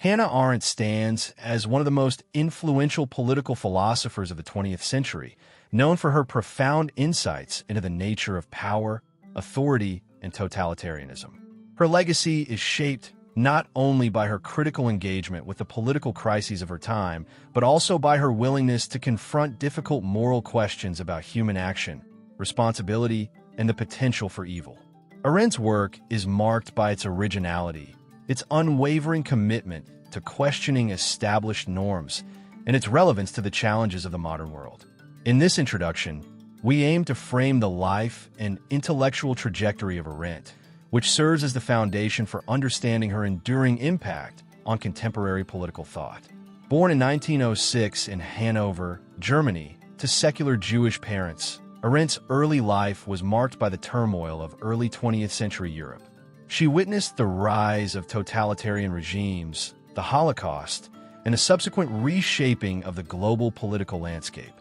Hannah Arendt stands as one of the most influential political philosophers of the 20th century, known for her profound insights into the nature of power, authority, and totalitarianism. Her legacy is shaped not only by her critical engagement with the political crises of her time, but also by her willingness to confront difficult moral questions about human action, responsibility, and the potential for evil. Arendt's work is marked by its originality, its unwavering commitment to questioning established norms, and its relevance to the challenges of the modern world. In this introduction, we aim to frame the life and intellectual trajectory of Arendt, which serves as the foundation for understanding her enduring impact on contemporary political thought. Born in 1906 in Hanover, Germany, to secular Jewish parents, Arendt's early life was marked by the turmoil of early 20th century Europe. She witnessed the rise of totalitarian regimes, the Holocaust, and a subsequent reshaping of the global political landscape.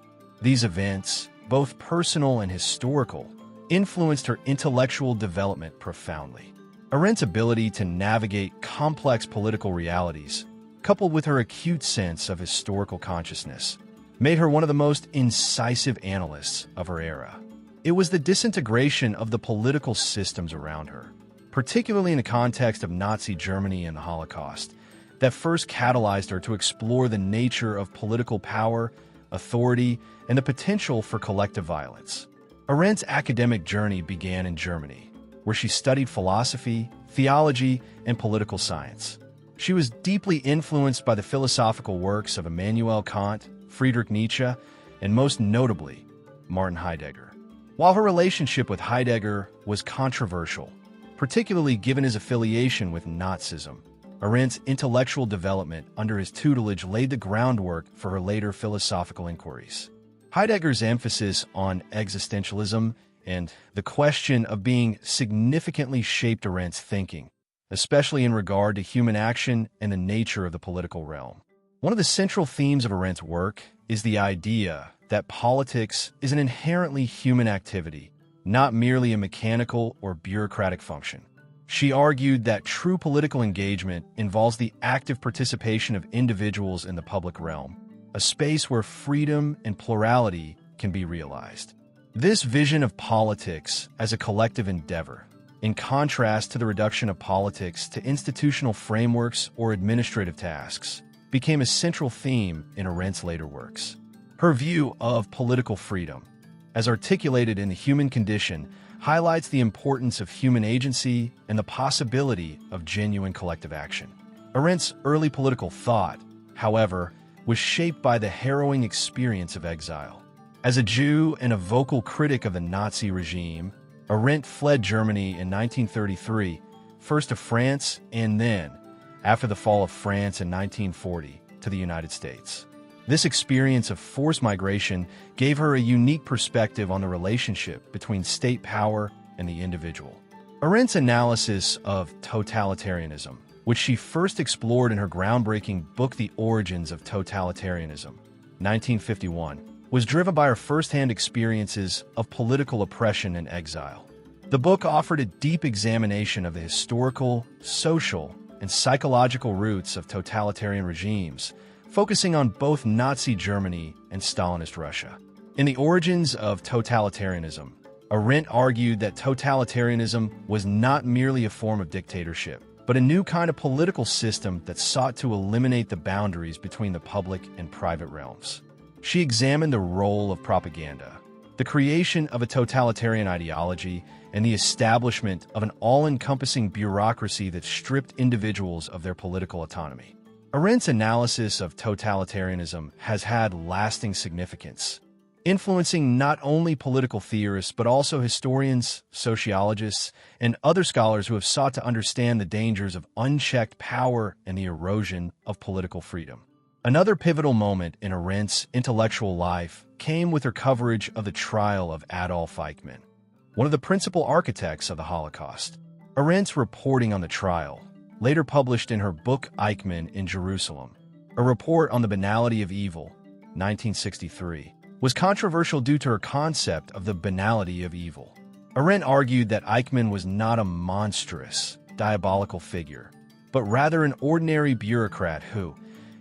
These events, both personal and historical, influenced her intellectual development profoundly. Arendt's ability to navigate complex political realities, coupled with her acute sense of historical consciousness, made her one of the most incisive analysts of her era. It was the disintegration of the political systems around her, particularly in the context of Nazi Germany and the Holocaust, that first catalyzed her to explore the nature of political power, authority, and the potential for collective violence. Arendt's academic journey began in Germany, where she studied philosophy, theology, and political science. She was deeply influenced by the philosophical works of Immanuel Kant, Friedrich Nietzsche, and most notably, Martin Heidegger. While her relationship with Heidegger was controversial, particularly given his affiliation with Nazism, Arendt's intellectual development under his tutelage laid the groundwork for her later philosophical inquiries. Heidegger's emphasis on existentialism and the question of being significantly shaped Arendt's thinking, especially in regard to human action and the nature of the political realm. One of the central themes of Arendt's work is the idea that politics is an inherently human activity, not merely a mechanical or bureaucratic function. She argued that true political engagement involves the active participation of individuals in the public realm, a space where freedom and plurality can be realized. This vision of politics as a collective endeavor, in contrast to the reduction of politics to institutional frameworks or administrative tasks, became a central theme in Arendt's later works. Her view of political freedom, as articulated in The Human Condition, highlights the importance of human agency and the possibility of genuine collective action. Arendt's early political thought, however, was shaped by the harrowing experience of exile. As a Jew and a vocal critic of the Nazi regime, Arendt fled Germany in 1933, first to France and then, after the fall of France in 1940, to the United States. This experience of forced migration gave her a unique perspective on the relationship between state power and the individual. Arendt's analysis of totalitarianism, which she first explored in her groundbreaking book The Origins of Totalitarianism, 1951, was driven by her firsthand experiences of political oppression and exile. The book offered a deep examination of the historical, social, and psychological roots of totalitarian regimes, focusing on both Nazi Germany and Stalinist Russia. In The Origins of Totalitarianism, Arendt argued that totalitarianism was not merely a form of dictatorship, but a new kind of political system that sought to eliminate the boundaries between the public and private realms. She examined the role of propaganda, the creation of a totalitarian ideology, and the establishment of an all-encompassing bureaucracy that stripped individuals of their political autonomy. Arendt's analysis of totalitarianism has had lasting significance, influencing not only political theorists but also historians, sociologists, and other scholars who have sought to understand the dangers of unchecked power and the erosion of political freedom. Another pivotal moment in Arendt's intellectual life came with her coverage of the trial of Adolf Eichmann, one of the principal architects of the Holocaust. Arendt's reporting on the trial, later published in her book Eichmann in Jerusalem, a report on the banality of evil, 1963, was controversial due to her concept of the banality of evil. Arendt argued that Eichmann was not a monstrous, diabolical figure, but rather an ordinary bureaucrat who,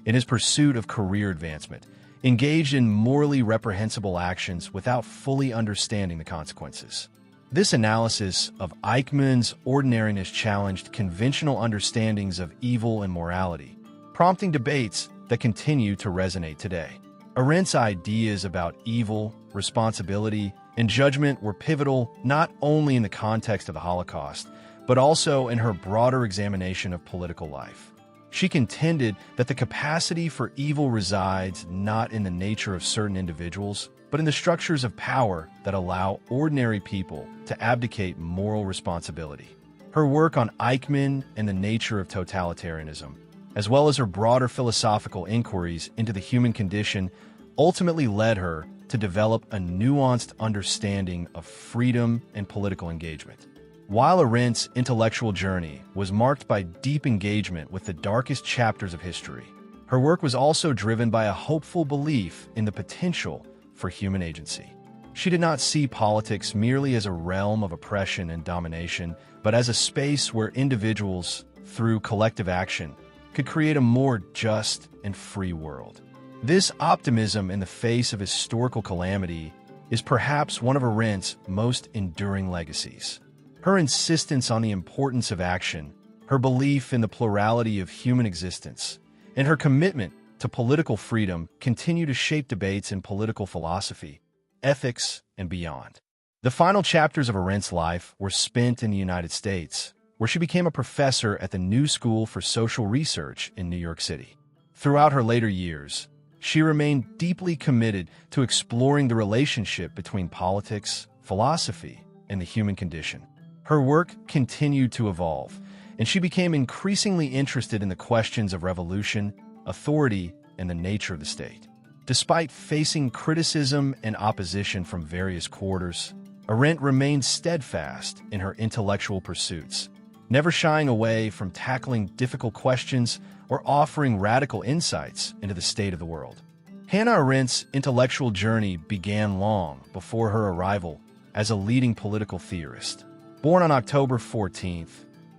in his pursuit of career advancement, engaged in morally reprehensible actions without fully understanding the consequences. This analysis of Eichmann's ordinariness challenged conventional understandings of evil and morality, prompting debates that continue to resonate today. Arendt's ideas about evil, responsibility, and judgment were pivotal not only in the context of the Holocaust, but also in her broader examination of political life. She contended that the capacity for evil resides not in the nature of certain individuals, but in the structures of power that allow ordinary people to abdicate moral responsibility. Her work on Eichmann and the nature of totalitarianism, as well as her broader philosophical inquiries into the human condition, ultimately led her to develop a nuanced understanding of freedom and political engagement. While Arendt's intellectual journey was marked by deep engagement with the darkest chapters of history, her work was also driven by a hopeful belief in the potential for human agency. She did not see politics merely as a realm of oppression and domination, but as a space where individuals, through collective action, could create a more just and free world. This optimism in the face of historical calamity is perhaps one of Arendt's most enduring legacies. Her insistence on the importance of action, her belief in the plurality of human existence, and her commitment to political freedom continue to shape debates in political philosophy, ethics, and beyond. The final chapters of Arendt's life were spent in the United States, where she became a professor at the New School for Social Research in New York City. Throughout her later years, she remained deeply committed to exploring the relationship between politics, philosophy, and the human condition. Her work continued to evolve, and she became increasingly interested in the questions of revolution, authority, and the nature of the state. Despite facing criticism and opposition from various quarters, Arendt remained steadfast in her intellectual pursuits, never shying away from tackling difficult questions or offering radical insights into the state of the world. Hannah Arendt's intellectual journey began long before her arrival as a leading political theorist. Born on October 14,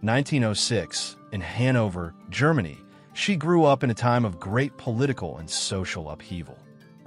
1906, in Hanover, Germany, she grew up in a time of great political and social upheaval.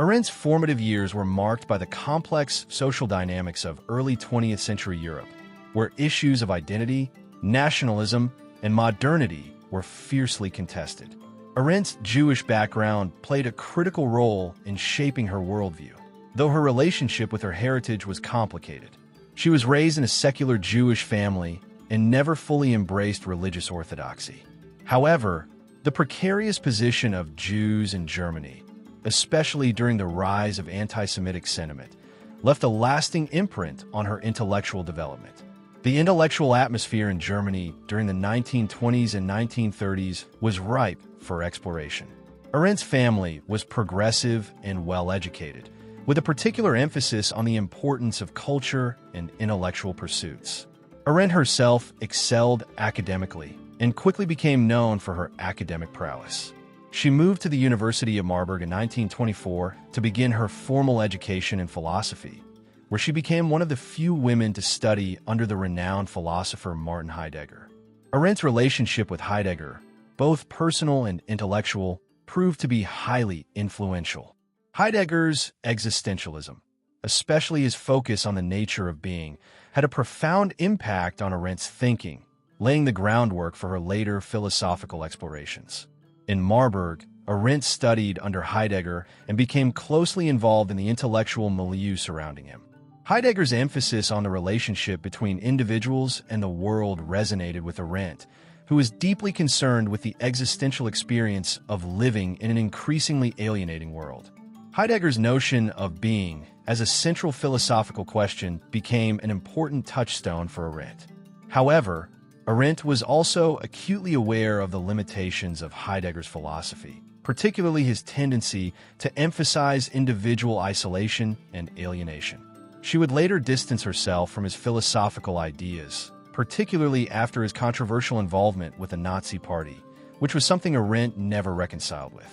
Arendt's formative years were marked by the complex social dynamics of early 20th century Europe, where issues of identity, nationalism, and modernity were fiercely contested. Arendt's Jewish background played a critical role in shaping her worldview, though her relationship with her heritage was complicated. She was raised in a secular Jewish family and never fully embraced religious orthodoxy. However, the precarious position of Jews in Germany, especially during the rise of anti-Semitic sentiment, left a lasting imprint on her intellectual development. The intellectual atmosphere in Germany during the 1920s and 1930s was ripe for exploration. Arendt's family was progressive and well-educated, with a particular emphasis on the importance of culture and intellectual pursuits. Arendt herself excelled academically and quickly became known for her academic prowess. She moved to the University of Marburg in 1924 to begin her formal education in philosophy, where she became one of the few women to study under the renowned philosopher Martin Heidegger. Arendt's relationship with Heidegger, both personal and intellectual, proved to be highly influential. Heidegger's existentialism, especially his focus on the nature of being, had a profound impact on Arendt's thinking, laying the groundwork for her later philosophical explorations. In Marburg, Arendt studied under Heidegger and became closely involved in the intellectual milieu surrounding him. Heidegger's emphasis on the relationship between individuals and the world resonated with Arendt, who was deeply concerned with the existential experience of living in an increasingly alienating world. Heidegger's notion of being as a central philosophical question became an important touchstone for Arendt. However, Arendt was also acutely aware of the limitations of Heidegger's philosophy, particularly his tendency to emphasize individual isolation and alienation. She would later distance herself from his philosophical ideas, particularly after his controversial involvement with the Nazi Party, which was something Arendt never reconciled with.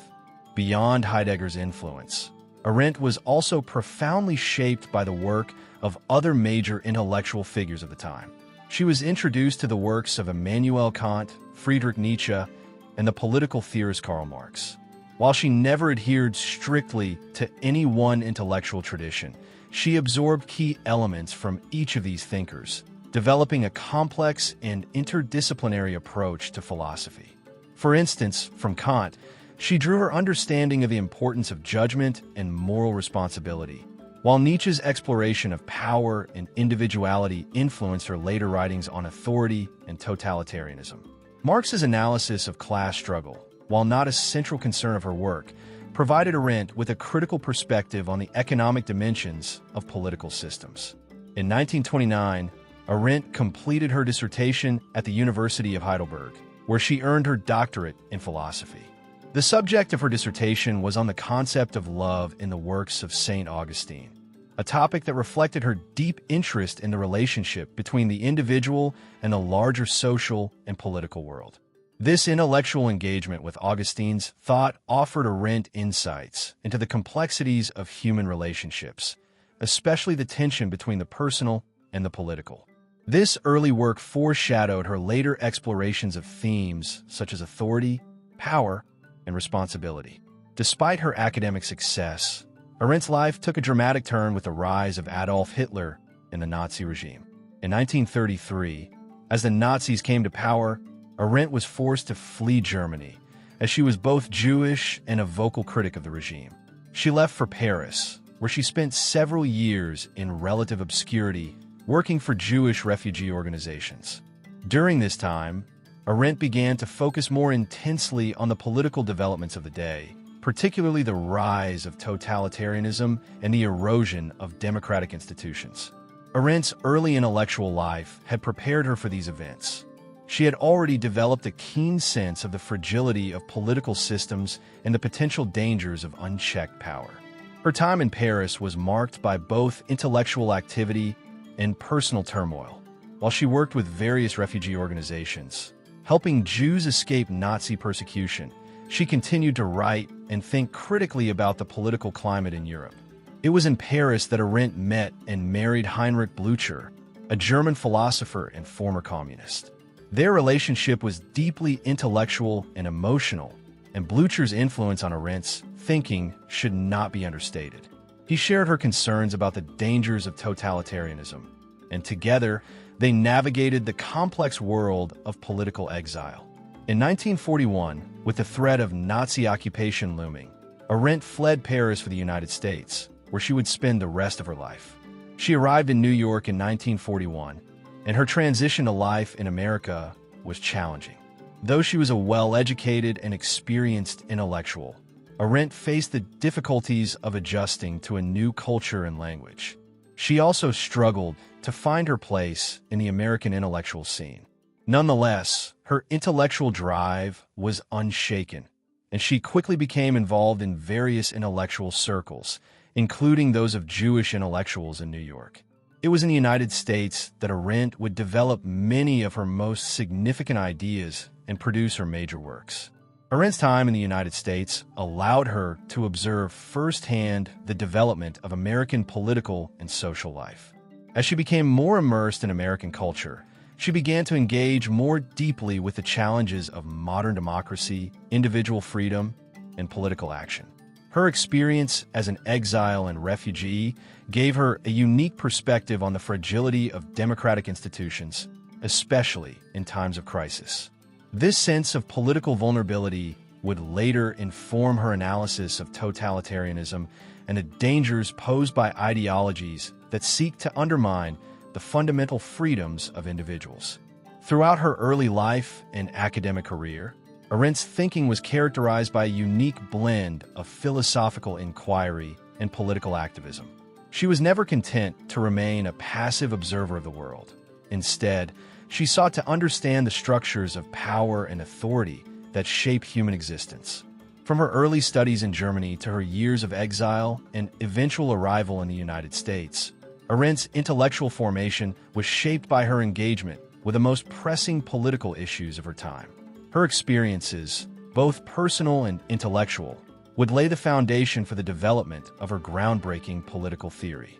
Beyond Heidegger's influence, Arendt was also profoundly shaped by the work of other major intellectual figures of the time. She was introduced to the works of Immanuel Kant, Friedrich Nietzsche, and the political theorist Karl Marx. While she never adhered strictly to any one intellectual tradition, she absorbed key elements from each of these thinkers, developing a complex and interdisciplinary approach to philosophy. For instance, from Kant, she drew her understanding of the importance of judgment and moral responsibility, while Nietzsche's exploration of power and individuality influenced her later writings on authority and totalitarianism. Marx's analysis of class struggle, while not a central concern of her work, provided Arendt with a critical perspective on the economic dimensions of political systems. In 1929, Arendt completed her dissertation at the University of Heidelberg, where she earned her doctorate in philosophy. The subject of her dissertation was on the concept of love in the works of St. Augustine, a topic that reflected her deep interest in the relationship between the individual and the larger social and political world. This intellectual engagement with Augustine's thought offered Arendt insights into the complexities of human relationships, especially the tension between the personal and the political. This early work foreshadowed her later explorations of themes such as authority, power, and responsibility. Despite her academic success, Arendt's life took a dramatic turn with the rise of Adolf Hitler and the Nazi regime. In 1933, as the Nazis came to power, Arendt was forced to flee Germany, as she was both Jewish and a vocal critic of the regime. She left for Paris, where she spent several years in relative obscurity working for Jewish refugee organizations. During this time, Arendt began to focus more intensely on the political developments of the day, particularly the rise of totalitarianism and the erosion of democratic institutions. Arendt's early intellectual life had prepared her for these events. She had already developed a keen sense of the fragility of political systems and the potential dangers of unchecked power. Her time in Paris was marked by both intellectual activity and personal turmoil, while she worked with various refugee organizations, helping Jews escape Nazi persecution. She continued to write and think critically about the political climate in Europe. It was in Paris that Arendt met and married Heinrich Blücher, a German philosopher and former communist. Their relationship was deeply intellectual and emotional, and Blücher's influence on Arendt's thinking should not be understated. He shared her concerns about the dangers of totalitarianism, and together they navigated the complex world of political exile. In 1941, with the threat of Nazi occupation looming, Arendt fled Paris for the United States, where she would spend the rest of her life. She arrived in New York in 1941, and her transition to life in America was challenging. Though she was a well-educated and experienced intellectual, Arendt faced the difficulties of adjusting to a new culture and language. She also struggled to find her place in the American intellectual scene. Nonetheless, her intellectual drive was unshaken, and she quickly became involved in various intellectual circles, including those of Jewish intellectuals in New York. It was in the United States that Arendt would develop many of her most significant ideas and produce her major works. Arendt's time in the United States allowed her to observe firsthand the development of American political and social life. As she became more immersed in American culture, she began to engage more deeply with the challenges of modern democracy, individual freedom, and political action. Her experience as an exile and refugee gave her a unique perspective on the fragility of democratic institutions, especially in times of crisis. This sense of political vulnerability would later inform her analysis of totalitarianism and the dangers posed by ideologies that seek to undermine the fundamental freedoms of individuals. Throughout her early life and academic career, Arendt's thinking was characterized by a unique blend of philosophical inquiry and political activism. She was never content to remain a passive observer of the world. Instead, she sought to understand the structures of power and authority that shape human existence. From her early studies in Germany to her years of exile and eventual arrival in the United States, Arendt's intellectual formation was shaped by her engagement with the most pressing political issues of her time. Her experiences, both personal and intellectual, would lay the foundation for the development of her groundbreaking political theory.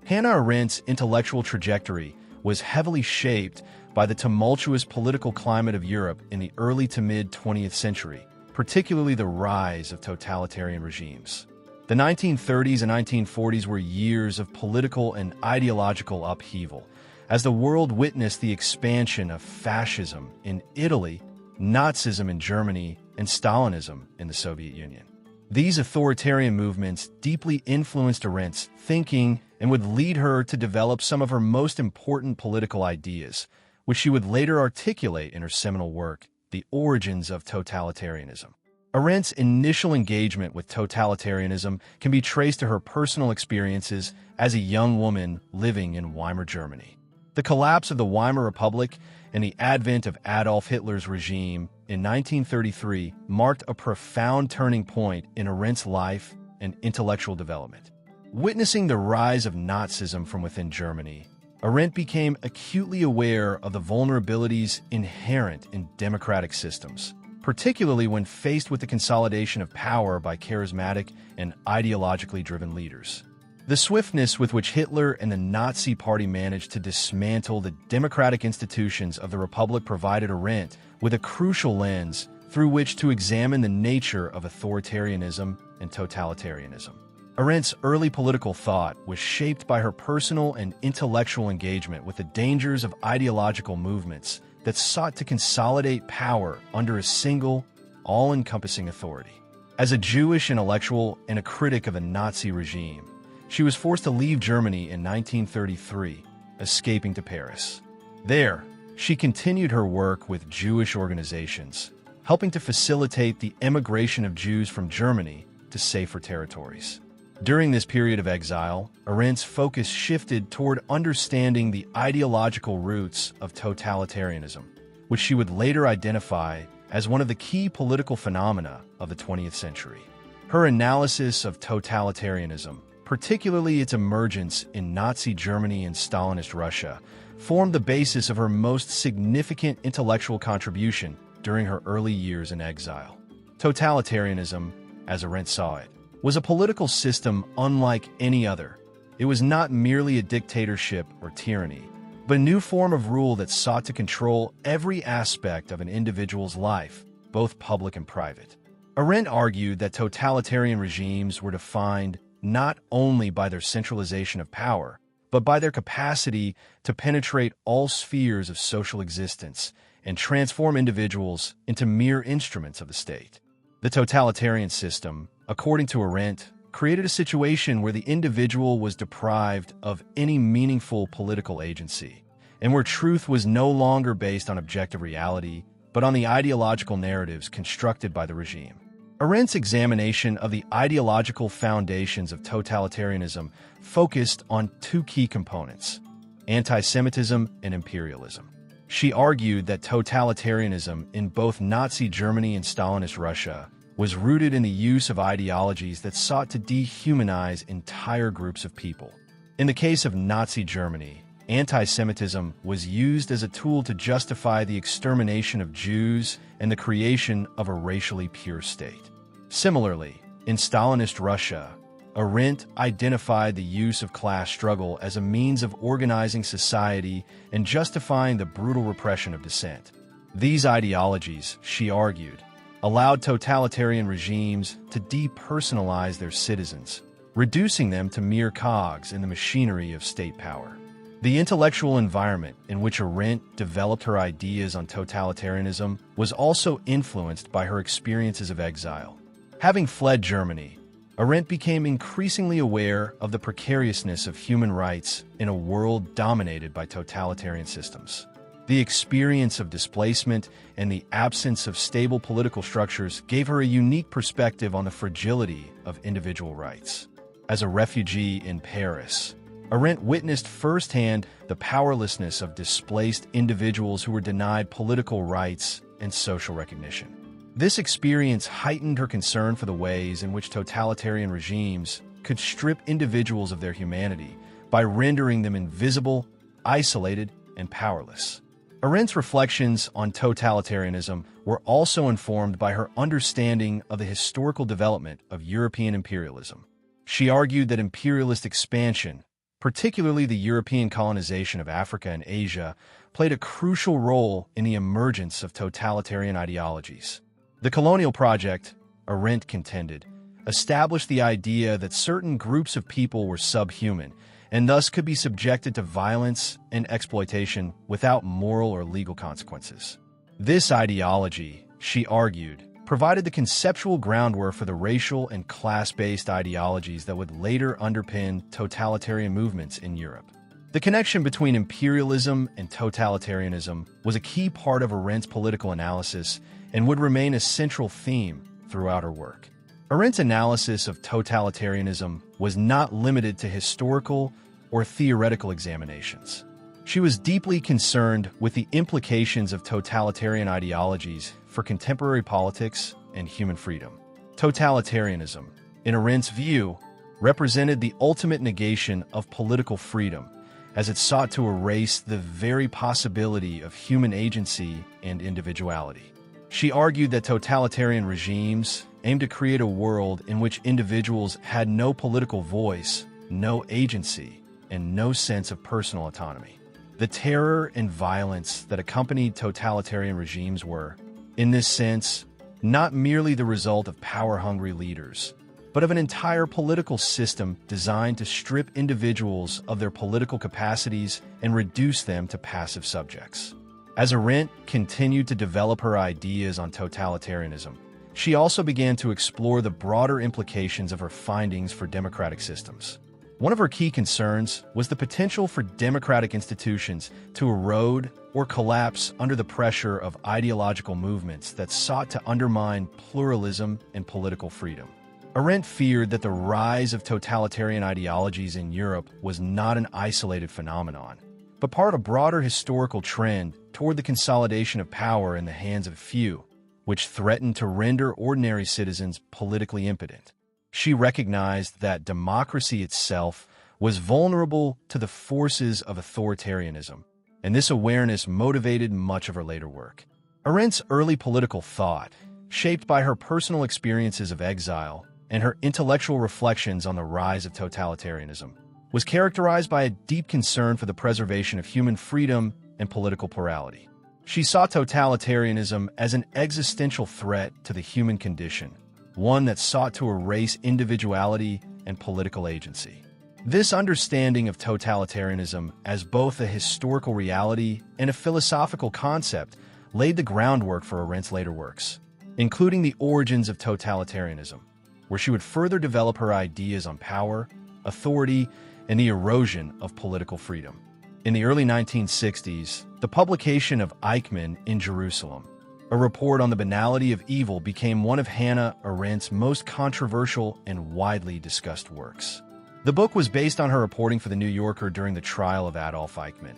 Hannah Arendt's intellectual trajectory was heavily shaped by the tumultuous political climate of Europe in the early to mid-20th century, particularly the rise of totalitarian regimes. The 1930s and 1940s were years of political and ideological upheaval, as the world witnessed the expansion of fascism in Italy, Nazism in Germany, and Stalinism in the Soviet Union. These authoritarian movements deeply influenced Arendt's thinking and would lead her to develop some of her most important political ideas, which she would later articulate in her seminal work, The Origins of Totalitarianism. Arendt's initial engagement with totalitarianism can be traced to her personal experiences as a young woman living in Weimar Germany. The collapse of the Weimar Republic and the advent of Adolf Hitler's regime in 1933 marked a profound turning point in Arendt's life and intellectual development. Witnessing the rise of Nazism from within Germany, Arendt became acutely aware of the vulnerabilities inherent in democratic systems, particularly when faced with the consolidation of power by charismatic and ideologically driven leaders. The swiftness with which Hitler and the Nazi Party managed to dismantle the democratic institutions of the Republic provided Arendt with a crucial lens through which to examine the nature of authoritarianism and totalitarianism. Arendt's early political thought was shaped by her personal and intellectual engagement with the dangers of ideological movements that sought to consolidate power under a single, all-encompassing authority. As a Jewish intellectual and a critic of the Nazi regime, she was forced to leave Germany in 1933, escaping to Paris. There, she continued her work with Jewish organizations, helping to facilitate the emigration of Jews from Germany to safer territories. During this period of exile, Arendt's focus shifted toward understanding the ideological roots of totalitarianism, which she would later identify as one of the key political phenomena of the 20th century. Her analysis of totalitarianism, particularly its emergence in Nazi Germany and Stalinist Russia, formed the basis of her most significant intellectual contribution during her early years in exile. Totalitarianism, as Arendt saw it, was a political system unlike any other. It was not merely a dictatorship or tyranny, but a new form of rule that sought to control every aspect of an individual's life, both public and private. Arendt argued that totalitarian regimes were defined not only by their centralization of power, but by their capacity to penetrate all spheres of social existence and transform individuals into mere instruments of the state. The totalitarian system, according to Arendt, created a situation where the individual was deprived of any meaningful political agency, and where truth was no longer based on objective reality, but on the ideological narratives constructed by the regime. Arendt's examination of the ideological foundations of totalitarianism focused on two key components: anti-Semitism and imperialism. She argued that totalitarianism in both Nazi Germany and Stalinist Russia was rooted in the use of ideologies that sought to dehumanize entire groups of people. In the case of Nazi Germany, anti-Semitism was used as a tool to justify the extermination of Jews and the creation of a racially pure state. Similarly, in Stalinist Russia, Arendt identified the use of class struggle as a means of organizing society and justifying the brutal repression of dissent. These ideologies, she argued, allowed totalitarian regimes to depersonalize their citizens, reducing them to mere cogs in the machinery of state power. The intellectual environment in which Arendt developed her ideas on totalitarianism was also influenced by her experiences of exile. Having fled Germany, Arendt became increasingly aware of the precariousness of human rights in a world dominated by totalitarian systems. The experience of displacement and the absence of stable political structures gave her a unique perspective on the fragility of individual rights. As a refugee in Paris, Arendt witnessed firsthand the powerlessness of displaced individuals who were denied political rights and social recognition. This experience heightened her concern for the ways in which totalitarian regimes could strip individuals of their humanity by rendering them invisible, isolated, and powerless. Arendt's reflections on totalitarianism were also informed by her understanding of the historical development of European imperialism. She argued that imperialist expansion, particularly the European colonization of Africa and Asia, played a crucial role in the emergence of totalitarian ideologies. The colonial project, ARENT contended, established the idea that certain groups of people were subhuman and thus could be subjected to violence and exploitation without moral or legal consequences. This ideology, she argued, provided the conceptual groundwork for the racial and class-based ideologies that would later underpin totalitarian movements in Europe. The connection between imperialism and totalitarianism was a key part of Arendt's political analysis and would remain a central theme throughout her work. Arendt's analysis of totalitarianism was not limited to historical or theoretical examinations. She was deeply concerned with the implications of totalitarian ideologies for contemporary politics and human freedom. Totalitarianism, in Arendt's view, represented the ultimate negation of political freedom, as it sought to erase the very possibility of human agency and individuality. She argued that totalitarian regimes aimed to create a world in which individuals had no political voice, no agency, and no sense of personal autonomy. The terror and violence that accompanied totalitarian regimes were, in this sense, not merely the result of power-hungry leaders, but of an entire political system designed to strip individuals of their political capacities and reduce them to passive subjects. As Arendt continued to develop her ideas on totalitarianism, she also began to explore the broader implications of her findings for democratic systems. One of her key concerns was the potential for democratic institutions to erode or collapse under the pressure of ideological movements that sought to undermine pluralism and political freedom. Arendt feared that the rise of totalitarian ideologies in Europe was not an isolated phenomenon, but part of a broader historical trend toward the consolidation of power in the hands of a few, which threatened to render ordinary citizens politically impotent. She recognized that democracy itself was vulnerable to the forces of authoritarianism, and this awareness motivated much of her later work. Arendt's early political thought, shaped by her personal experiences of exile and her intellectual reflections on the rise of totalitarianism, was characterized by a deep concern for the preservation of human freedom and political plurality. She saw totalitarianism as an existential threat to the human condition, one that sought to erase individuality and political agency. This understanding of totalitarianism as both a historical reality and a philosophical concept laid the groundwork for Arendt's later works, including The Origins of Totalitarianism, where she would further develop her ideas on power, authority, and the erosion of political freedom. In the early 1960s, the publication of Eichmann in Jerusalem, a report on the banality of evil, became one of Hannah Arendt's most controversial and widely discussed works. The book was based on her reporting for The New Yorker during the trial of Adolf Eichmann,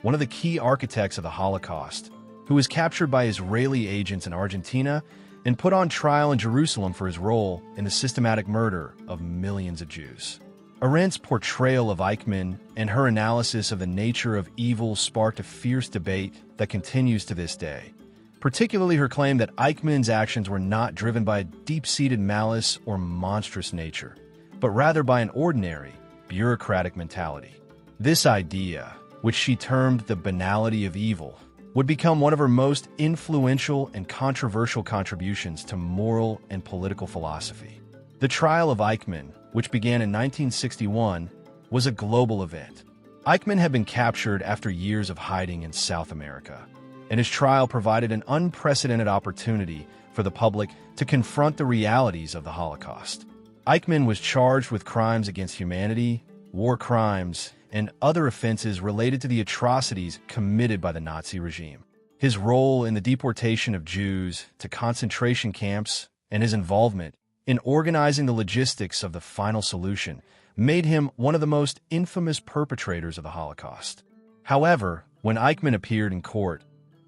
one of the key architects of the Holocaust, who was captured by Israeli agents in Argentina and put on trial in Jerusalem for his role in the systematic murder of millions of Jews. Arendt's portrayal of Eichmann and her analysis of the nature of evil sparked a fierce debate that continues to this day, particularly her claim that Eichmann's actions were not driven by a deep-seated malice or monstrous nature, but rather by an ordinary, bureaucratic mentality. This idea, which she termed the banality of evil, would become one of her most influential and controversial contributions to moral and political philosophy. The trial of Eichmann, which began in 1961, was a global event. Eichmann had been captured after years of hiding in South America, and his trial provided an unprecedented opportunity for the public to confront the realities of the Holocaust. Eichmann was charged with crimes against humanity, war crimes, and other offenses related to the atrocities committed by the Nazi regime. His role in the deportation of Jews to concentration camps and his involvement in organizing the logistics of the final solution made him one of the most infamous perpetrators of the Holocaust. However, when Eichmann appeared in court,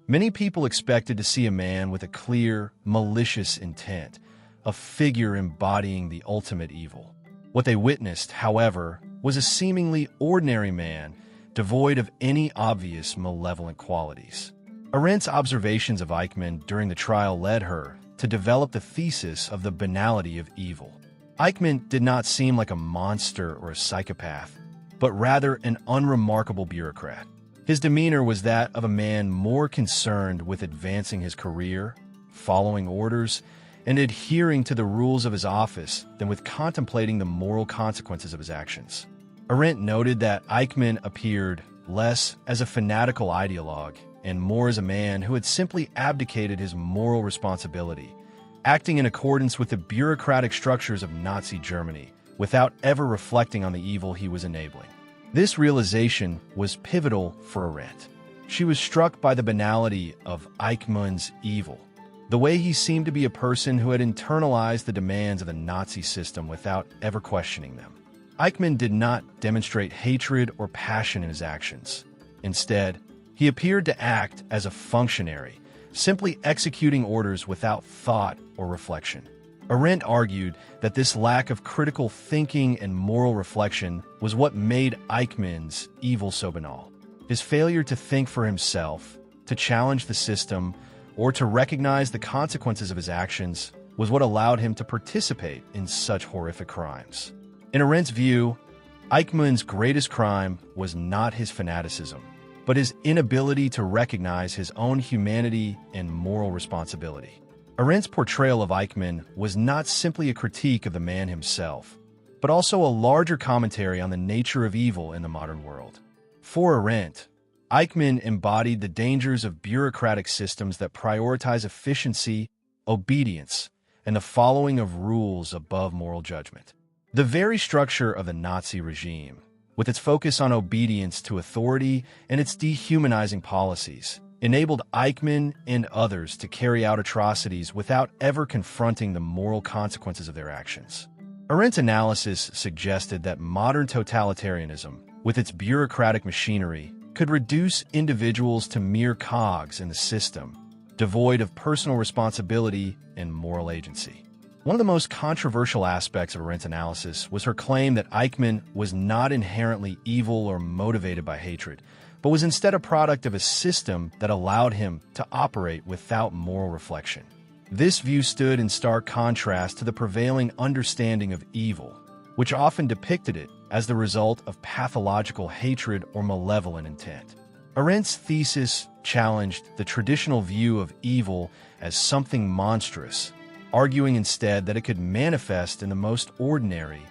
many people expected to see a man with a clear, malicious intent, a figure embodying the ultimate evil. What they witnessed, however, was a seemingly ordinary man, devoid of any obvious malevolent qualities. Arendt's observations of Eichmann during the trial led her to develop the thesis of the banality of evil. Eichmann did not seem like a monster or a psychopath, but rather an unremarkable bureaucrat. His demeanor was that of a man more concerned with advancing his career, following orders, and adhering to the rules of his office than with contemplating the moral consequences of his actions. Arendt noted that Eichmann appeared less as a fanatical ideologue and more as a man who had simply abdicated his moral responsibility, acting in accordance with the bureaucratic structures of Nazi Germany without ever reflecting on the evil he was enabling. This realization was pivotal for Arendt. She was struck by the banality of Eichmann's evil, the way he seemed to be a person who had internalized the demands of the Nazi system without ever questioning them. Eichmann did not demonstrate hatred or passion in his actions. Instead, he appeared to act as a functionary, simply executing orders without thought or reflection. Arendt argued that this lack of critical thinking and moral reflection was what made Eichmann's evil so banal. His failure to think for himself, to challenge the system, or to recognize the consequences of his actions was what allowed him to participate in such horrific crimes. In Arendt's view, Eichmann's greatest crime was not his fanaticism, but his inability to recognize his own humanity and moral responsibility. Arendt's portrayal of Eichmann was not simply a critique of the man himself, but also a larger commentary on the nature of evil in the modern world. For Arendt, Eichmann embodied the dangers of bureaucratic systems that prioritize efficiency, obedience, and the following of rules above moral judgment. The very structure of the Nazi regime, with its focus on obedience to authority and its dehumanizing policies, enabled Eichmann and others to carry out atrocities without ever confronting the moral consequences of their actions. Arendt's analysis suggested that modern totalitarianism, with its bureaucratic machinery, could reduce individuals to mere cogs in the system, devoid of personal responsibility and moral agency. One of the most controversial aspects of Arendt's analysis was her claim that Eichmann was not inherently evil or motivated by hatred, but was instead a product of a system that allowed him to operate without moral reflection. This view stood in stark contrast to the prevailing understanding of evil, which often depicted it as the result of pathological hatred or malevolent intent. Arendt's thesis challenged the traditional view of evil as something monstrous, arguing instead that it could manifest in the most ordinary,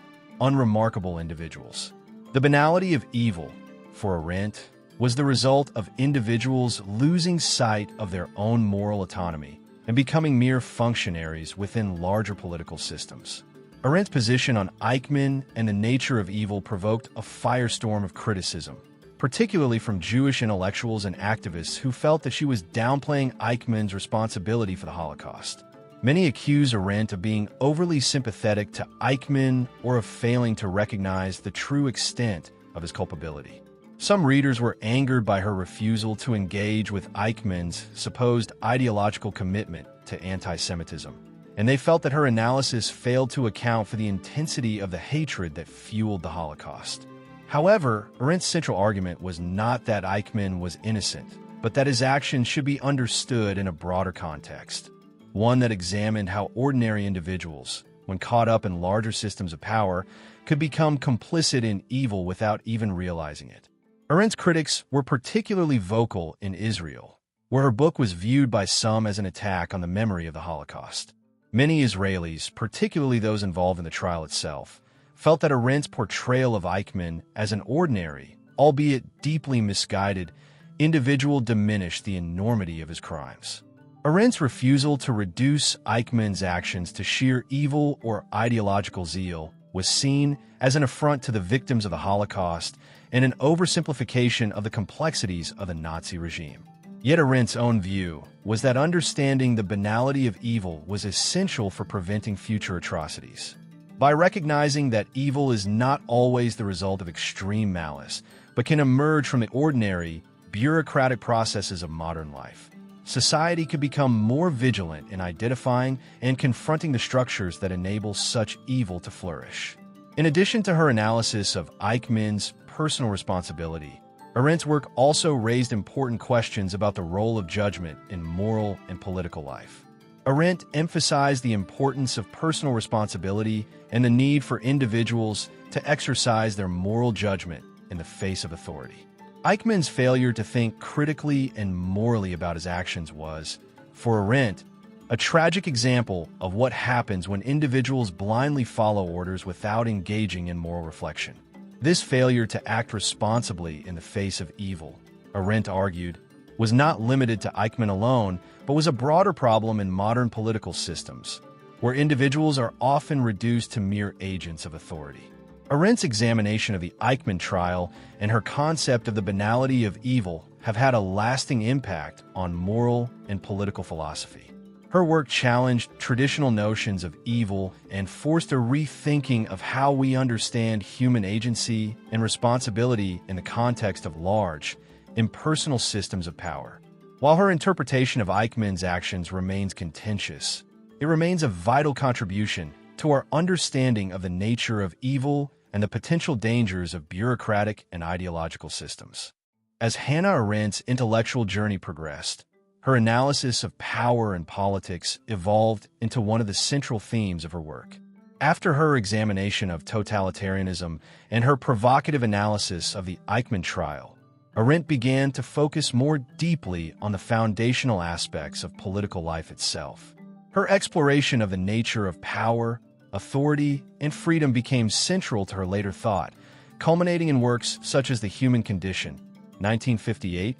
unremarkable individuals. The banality of evil, for Arendt, was the result of individuals losing sight of their own moral autonomy and becoming mere functionaries within larger political systems. Arendt's position on Eichmann and the nature of evil provoked a firestorm of criticism, particularly from Jewish intellectuals and activists who felt that she was downplaying Eichmann's responsibility for the Holocaust. Many accuse Arendt of being overly sympathetic to Eichmann or of failing to recognize the true extent of his culpability. Some readers were angered by her refusal to engage with Eichmann's supposed ideological commitment to anti-Semitism, and they felt that her analysis failed to account for the intensity of the hatred that fueled the Holocaust. However, Arendt's central argument was not that Eichmann was innocent, but that his actions should be understood in a broader context, one that examined how ordinary individuals, when caught up in larger systems of power, could become complicit in evil without even realizing it. Arendt's critics were particularly vocal in Israel, where her book was viewed by some as an attack on the memory of the Holocaust. Many Israelis, particularly those involved in the trial itself, felt that Arendt's portrayal of Eichmann as an ordinary, albeit deeply misguided, individual diminished the enormity of his crimes. Arendt's refusal to reduce Eichmann's actions to sheer evil or ideological zeal was seen as an affront to the victims of the Holocaust and an oversimplification of the complexities of the Nazi regime. Yet Arendt's own view was that understanding the banality of evil was essential for preventing future atrocities. By recognizing that evil is not always the result of extreme malice, but can emerge from the ordinary, bureaucratic processes of modern life, society could become more vigilant in identifying and confronting the structures that enable such evil to flourish. In addition to her analysis of Eichmann's personal responsibility, Arendt's work also raised important questions about the role of judgment in moral and political life. Arendt emphasized the importance of personal responsibility and the need for individuals to exercise their moral judgment in the face of authority. Eichmann's failure to think critically and morally about his actions was, for Arendt, a tragic example of what happens when individuals blindly follow orders without engaging in moral reflection. This failure to act responsibly in the face of evil, Arendt argued, was not limited to Eichmann alone, but was a broader problem in modern political systems, where individuals are often reduced to mere agents of authority. Arendt's examination of the Eichmann trial and her concept of the banality of evil have had a lasting impact on moral and political philosophy. Her work challenged traditional notions of evil and forced a rethinking of how we understand human agency and responsibility in the context of large, impersonal systems of power. While her interpretation of Eichmann's actions remains contentious, it remains a vital contribution to our understanding of the nature of evil and the potential dangers of bureaucratic and ideological systems. As Hannah Arendt's intellectual journey progressed, her analysis of power and politics evolved into one of the central themes of her work. After her examination of totalitarianism and her provocative analysis of the Eichmann trial, Arendt began to focus more deeply on the foundational aspects of political life itself. Her exploration of the nature of power, authority, and freedom became central to her later thought, culminating in works such as The Human Condition, 1958,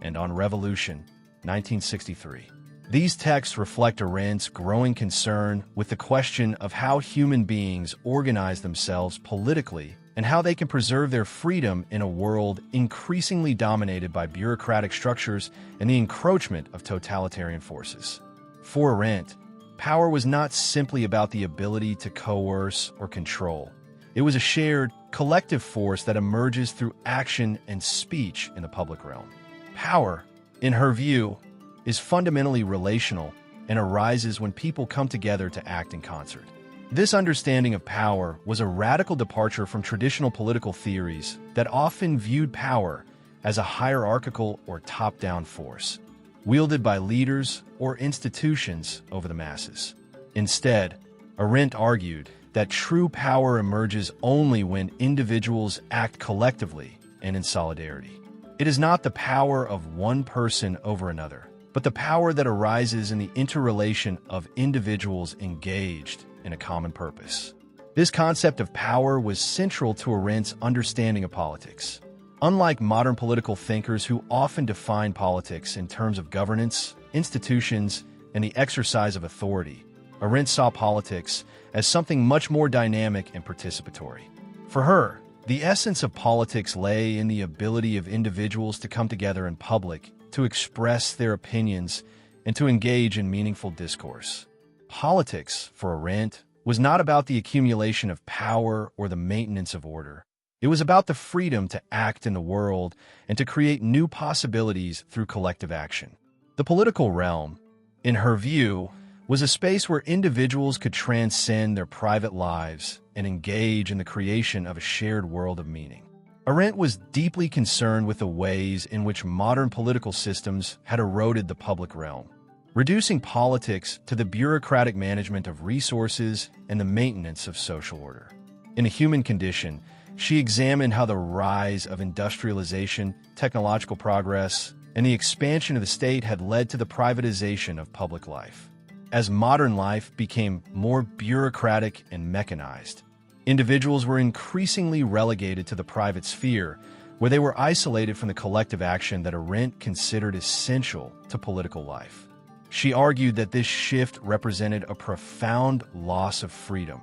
and On Revolution, 1963. These texts reflect Arendt's growing concern with the question of how human beings organize themselves politically and how they can preserve their freedom in a world increasingly dominated by bureaucratic structures and the encroachment of totalitarian forces. For Arendt, power was not simply about the ability to coerce or control. It was a shared, collective force that emerges through action and speech in the public realm. Power, in her view, is fundamentally relational and arises when people come together to act in concert. This understanding of power was a radical departure from traditional political theories that often viewed power as a hierarchical or top-down force, wielded by leaders or institutions over the masses. Instead, Arendt argued that true power emerges only when individuals act collectively and in solidarity. It is not the power of one person over another, but the power that arises in the interrelation of individuals engaged in a common purpose. This concept of power was central to Arendt's understanding of politics. Unlike modern political thinkers who often define politics in terms of governance, institutions, and the exercise of authority, Arendt saw politics as something much more dynamic and participatory. For her, the essence of politics lay in the ability of individuals to come together in public, to express their opinions, and to engage in meaningful discourse. Politics, for Arendt, was not about the accumulation of power or the maintenance of order. It was about the freedom to act in the world and to create new possibilities through collective action. The political realm, in her view, was a space where individuals could transcend their private lives and engage in the creation of a shared world of meaning. Arendt was deeply concerned with the ways in which modern political systems had eroded the public realm, reducing politics to the bureaucratic management of resources and the maintenance of social order. In A Human Condition, she examined how the rise of industrialization, technological progress, and the expansion of the state had led to the privatization of public life. As modern life became more bureaucratic and mechanized, individuals were increasingly relegated to the private sphere, where they were isolated from the collective action that Arendt considered essential to political life. She argued that this shift represented a profound loss of freedom,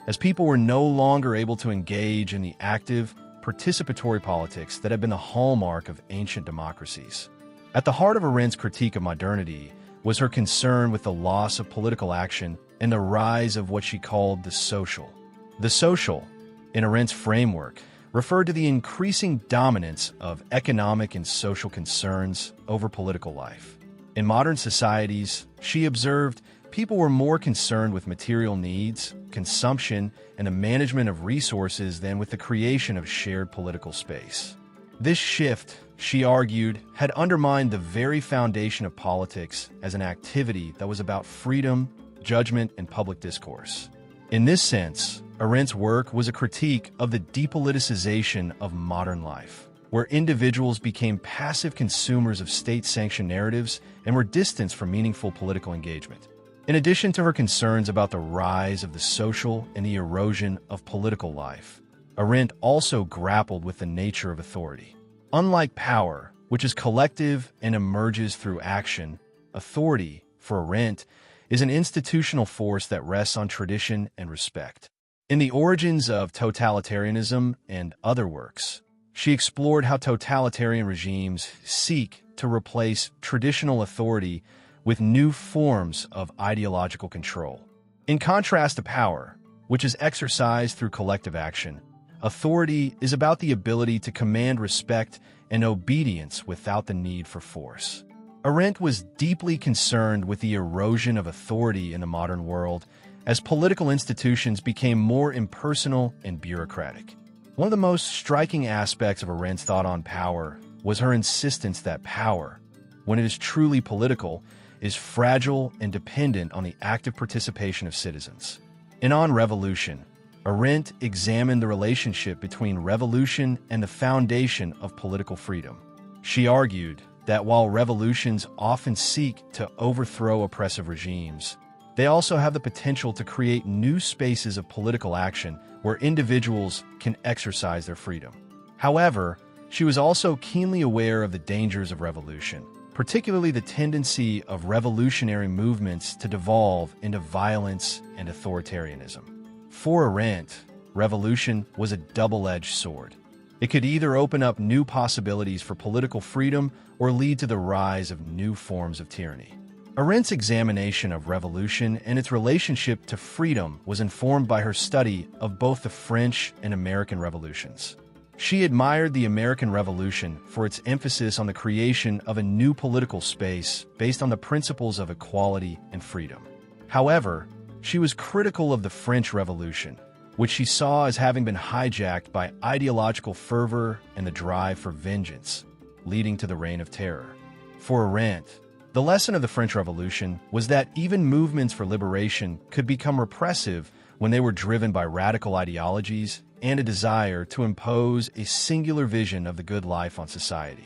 as people were no longer able to engage in the active, participatory politics that had been the hallmark of ancient democracies. At the heart of Arendt's critique of modernity was her concern with the loss of political action and the rise of what she called the social. The social, in Arendt's framework, referred to the increasing dominance of economic and social concerns over political life. In modern societies, she observed, people were more concerned with material needs, consumption, and the management of resources than with the creation of shared political space. This shift, she argued, had undermined the very foundation of politics as an activity that was about freedom, judgment, and public discourse. In this sense, Arendt's work was a critique of the depoliticization of modern life, where individuals became passive consumers of state-sanctioned narratives and were distanced from meaningful political engagement. In addition to her concerns about the rise of the social and the erosion of political life, Arendt also grappled with the nature of authority. Unlike power, which is collective and emerges through action, authority, for Arendt, is an institutional force that rests on tradition and respect. In The Origins of Totalitarianism and Other Works, she explored how totalitarian regimes seek to replace traditional authority with new forms of ideological control. In contrast to power, which is exercised through collective action, authority is about the ability to command respect and obedience without the need for force. Arendt was deeply concerned with the erosion of authority in the modern world as political institutions became more impersonal and bureaucratic. One of the most striking aspects of Arendt's thought on power was her insistence that power, when it is truly political, is fragile and dependent on the active participation of citizens. In On Revolution, Arendt examined the relationship between revolution and the foundation of political freedom. She argued that while revolutions often seek to overthrow oppressive regimes, they also have the potential to create new spaces of political action where individuals can exercise their freedom. However, she was also keenly aware of the dangers of revolution, particularly the tendency of revolutionary movements to devolve into violence and authoritarianism. For Arendt, revolution was a double-edged sword. It could either open up new possibilities for political freedom or lead to the rise of new forms of tyranny. Arendt's examination of revolution and its relationship to freedom was informed by her study of both the French and American revolutions. She admired the American Revolution for its emphasis on the creation of a new political space based on the principles of equality and freedom. However, she was critical of the French Revolution, which she saw as having been hijacked by ideological fervor and the drive for vengeance, leading to the Reign of Terror. For Arendt, the lesson of the French Revolution was that even movements for liberation could become repressive when they were driven by radical ideologies and a desire to impose a singular vision of the good life on society.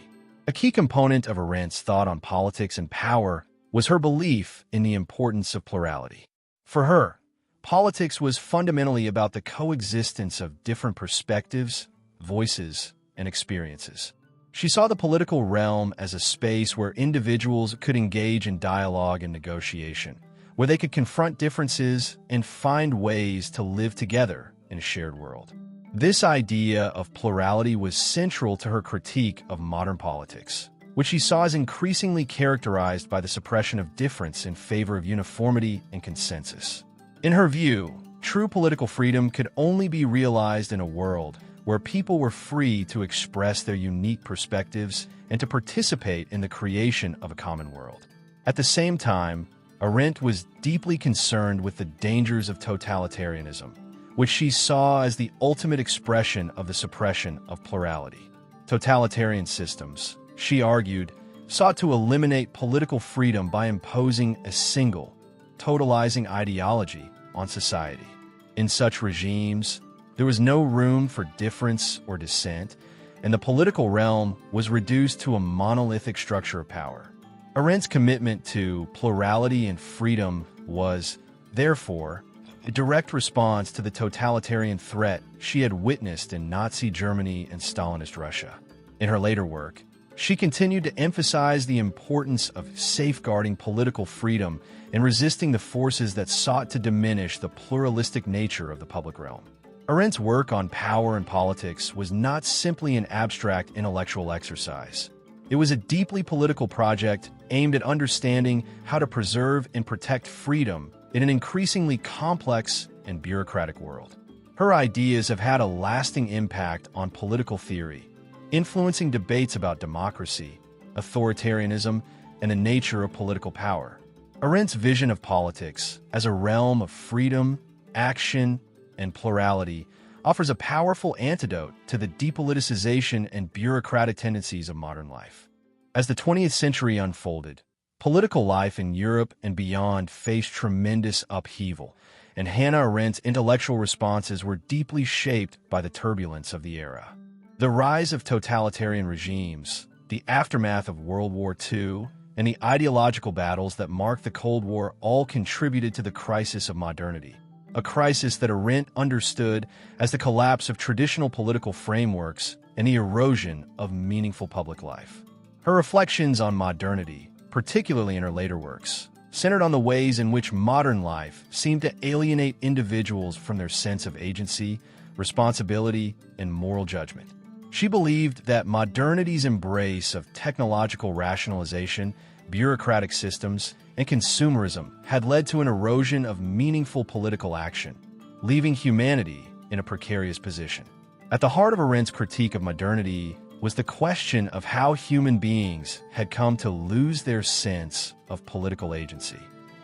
A key component of Arendt's thought on politics and power was her belief in the importance of plurality. For her, politics was fundamentally about the coexistence of different perspectives, voices, and experiences. She saw the political realm as a space where individuals could engage in dialogue and negotiation, where they could confront differences and find ways to live together in a shared world. This idea of plurality was central to her critique of modern politics, which she saw as increasingly characterized by the suppression of difference in favor of uniformity and consensus. In her view, true political freedom could only be realized in a world where people were free to express their unique perspectives and to participate in the creation of a common world. At the same time, Arendt was deeply concerned with the dangers of totalitarianism, which she saw as the ultimate expression of the suppression of plurality. Totalitarian systems, she argued, sought to eliminate political freedom by imposing a single, totalizing ideology on society. In such regimes, there was no room for difference or dissent, and the political realm was reduced to a monolithic structure of power. Arendt's commitment to plurality and freedom was, therefore, a direct response to the totalitarian threat she had witnessed in Nazi Germany and Stalinist Russia. In her later work, she continued to emphasize the importance of safeguarding political freedom and resisting the forces that sought to diminish the pluralistic nature of the public realm. Arendt's work on power and politics was not simply an abstract intellectual exercise. It was a deeply political project aimed at understanding how to preserve and protect freedom in an increasingly complex and bureaucratic world. Her ideas have had a lasting impact on political theory, influencing debates about democracy, authoritarianism, and the nature of political power. Arendt's vision of politics as a realm of freedom, action, and plurality offers a powerful antidote to the depoliticization and bureaucratic tendencies of modern life. As the 20th century unfolded, political life in Europe and beyond faced tremendous upheaval, and Hannah Arendt's intellectual responses were deeply shaped by the turbulence of the era. The rise of totalitarian regimes, the aftermath of World War II, and the ideological battles that marked the Cold War all contributed to the crisis of modernity, a crisis that Arendt understood as the collapse of traditional political frameworks and the erosion of meaningful public life. Her reflections on modernity, particularly in her later works, centered on the ways in which modern life seemed to alienate individuals from their sense of agency, responsibility, and moral judgment. She believed that modernity's embrace of technological rationalization, bureaucratic systems, and consumerism had led to an erosion of meaningful political action, leaving humanity in a precarious position. At the heart of Arendt's critique of modernity was the question of how human beings had come to lose their sense of political agency.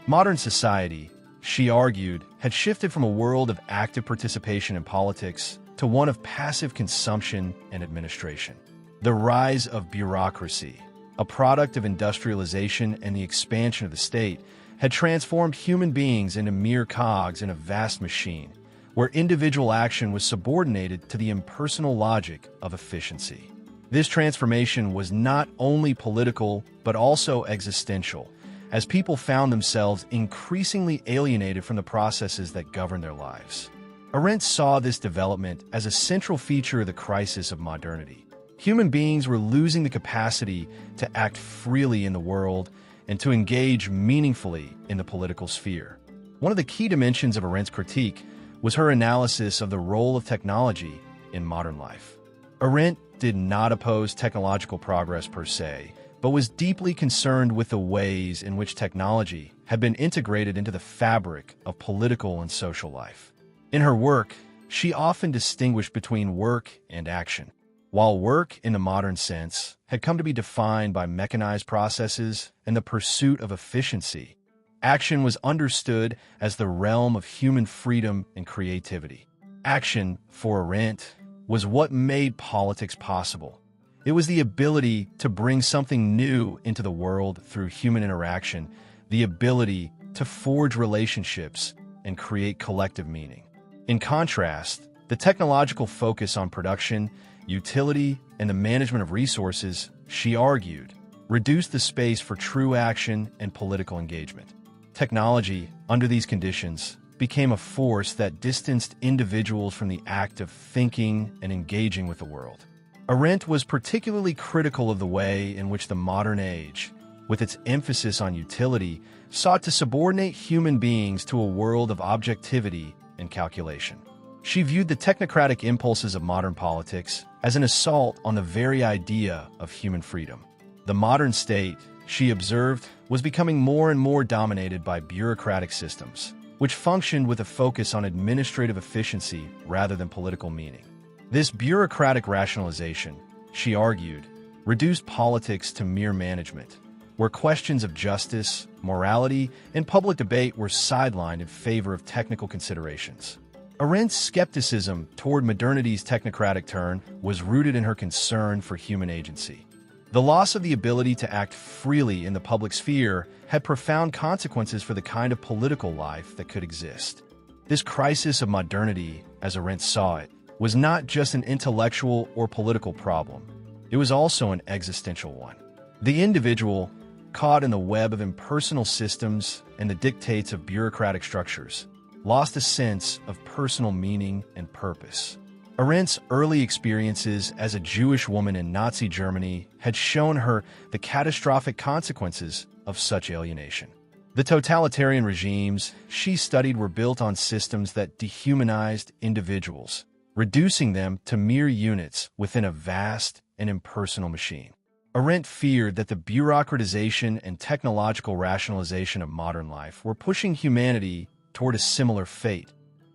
Modern society, she argued, had shifted from a world of active participation in politics to one of passive consumption and administration. The rise of bureaucracy, a product of industrialization and the expansion of the state, had transformed human beings into mere cogs in a vast machine, where individual action was subordinated to the impersonal logic of efficiency. This transformation was not only political, but also existential, as people found themselves increasingly alienated from the processes that govern their lives. Arendt saw this development as a central feature of the crisis of modernity. Human beings were losing the capacity to act freely in the world and to engage meaningfully in the political sphere. One of the key dimensions of Arendt's critique was her analysis of the role of technology in modern life. Arendt did not oppose technological progress per se, but was deeply concerned with the ways in which technology had been integrated into the fabric of political and social life. In her work, she often distinguished between work and action. While work, in the modern sense, had come to be defined by mechanized processes and the pursuit of efficiency, action was understood as the realm of human freedom and creativity. Action, for Arendt, was what made politics possible. It was the ability to bring something new into the world through human interaction, the ability to forge relationships and create collective meaning. In contrast, the technological focus on production, utility, and the management of resources, she argued, reduced the space for true action and political engagement. Technology, under these conditions, became a force that distanced individuals from the act of thinking and engaging with the world. Arendt was particularly critical of the way in which the modern age, with its emphasis on utility, sought to subordinate human beings to a world of objectivity and calculation. She viewed the technocratic impulses of modern politics as an assault on the very idea of human freedom. The modern state, she observed, was becoming more and more dominated by bureaucratic systems, which functioned with a focus on administrative efficiency rather than political meaning. This bureaucratic rationalization, she argued, reduced politics to mere management, where questions of justice, morality, and public debate were sidelined in favor of technical considerations. Arendt's skepticism toward modernity's technocratic turn was rooted in her concern for human agency. The loss of the ability to act freely in the public sphere had profound consequences for the kind of political life that could exist. This crisis of modernity, as Arendt saw it, was not just an intellectual or political problem. It was also an existential one. The individual, caught in the web of impersonal systems and the dictates of bureaucratic structures, lost a sense of personal meaning and purpose. Arendt's early experiences as a Jewish woman in Nazi Germany had shown her the catastrophic consequences of such alienation. The totalitarian regimes she studied were built on systems that dehumanized individuals, reducing them to mere units within a vast and impersonal machine. Arendt feared that the bureaucratization and technological rationalization of modern life were pushing humanity toward a similar fate,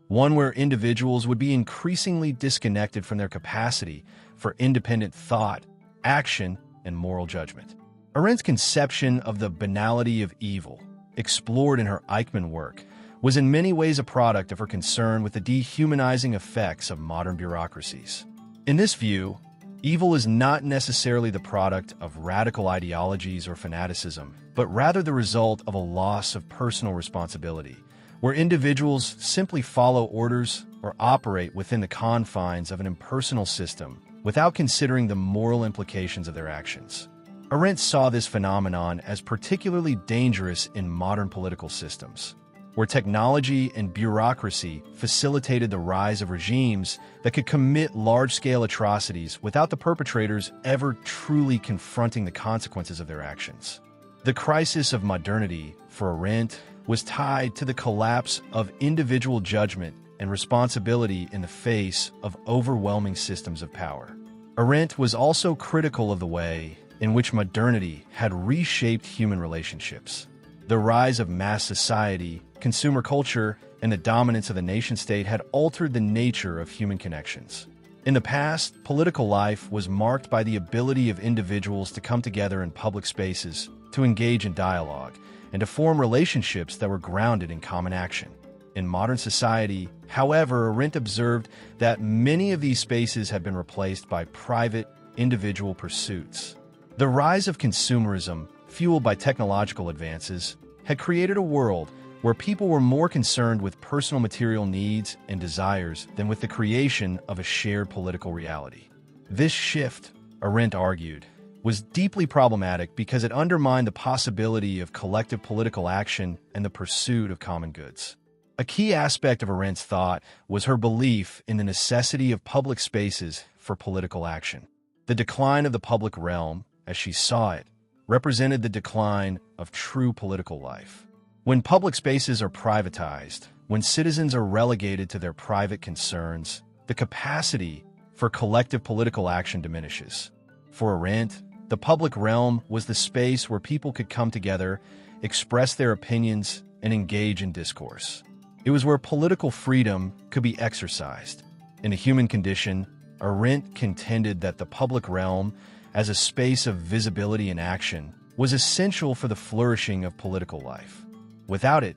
one where individuals would be increasingly disconnected from their capacity for independent thought, action, and moral judgment. Arendt's conception of the banality of evil, explored in her Eichmann work, was in many ways a product of her concern with the dehumanizing effects of modern bureaucracies. In this view, evil is not necessarily the product of radical ideologies or fanaticism, but rather the result of a loss of personal responsibility, where individuals simply follow orders or operate within the confines of an impersonal system without considering the moral implications of their actions. Arendt saw this phenomenon as particularly dangerous in modern political systems, where technology and bureaucracy facilitated the rise of regimes that could commit large-scale atrocities without the perpetrators ever truly confronting the consequences of their actions. The crisis of modernity, for Arendt, was tied to the collapse of individual judgment and responsibility in the face of overwhelming systems of power. Arendt was also critical of the way in which modernity had reshaped human relationships. The rise of mass society, consumer culture, and the dominance of the nation-state had altered the nature of human connections. In the past, political life was marked by the ability of individuals to come together in public spaces, to engage in dialogue, and to form relationships that were grounded in common action. In modern society, however, Arendt observed that many of these spaces had been replaced by private, individual pursuits. The rise of consumerism, fueled by technological advances, had created a world where people were more concerned with personal material needs and desires than with the creation of a shared political reality. This shift, Arendt argued, was deeply problematic because it undermined the possibility of collective political action and the pursuit of common goods. A key aspect of Arendt's thought was her belief in the necessity of public spaces for political action. The decline of the public realm, as she saw it, represented the decline of true political life. When public spaces are privatized, when citizens are relegated to their private concerns, the capacity for collective political action diminishes. For Arendt, the public realm was the space where people could come together, express their opinions, and engage in discourse. It was where political freedom could be exercised. In the human condition, Arendt contended that the public realm, as a space of visibility and action, was essential for the flourishing of political life. Without it,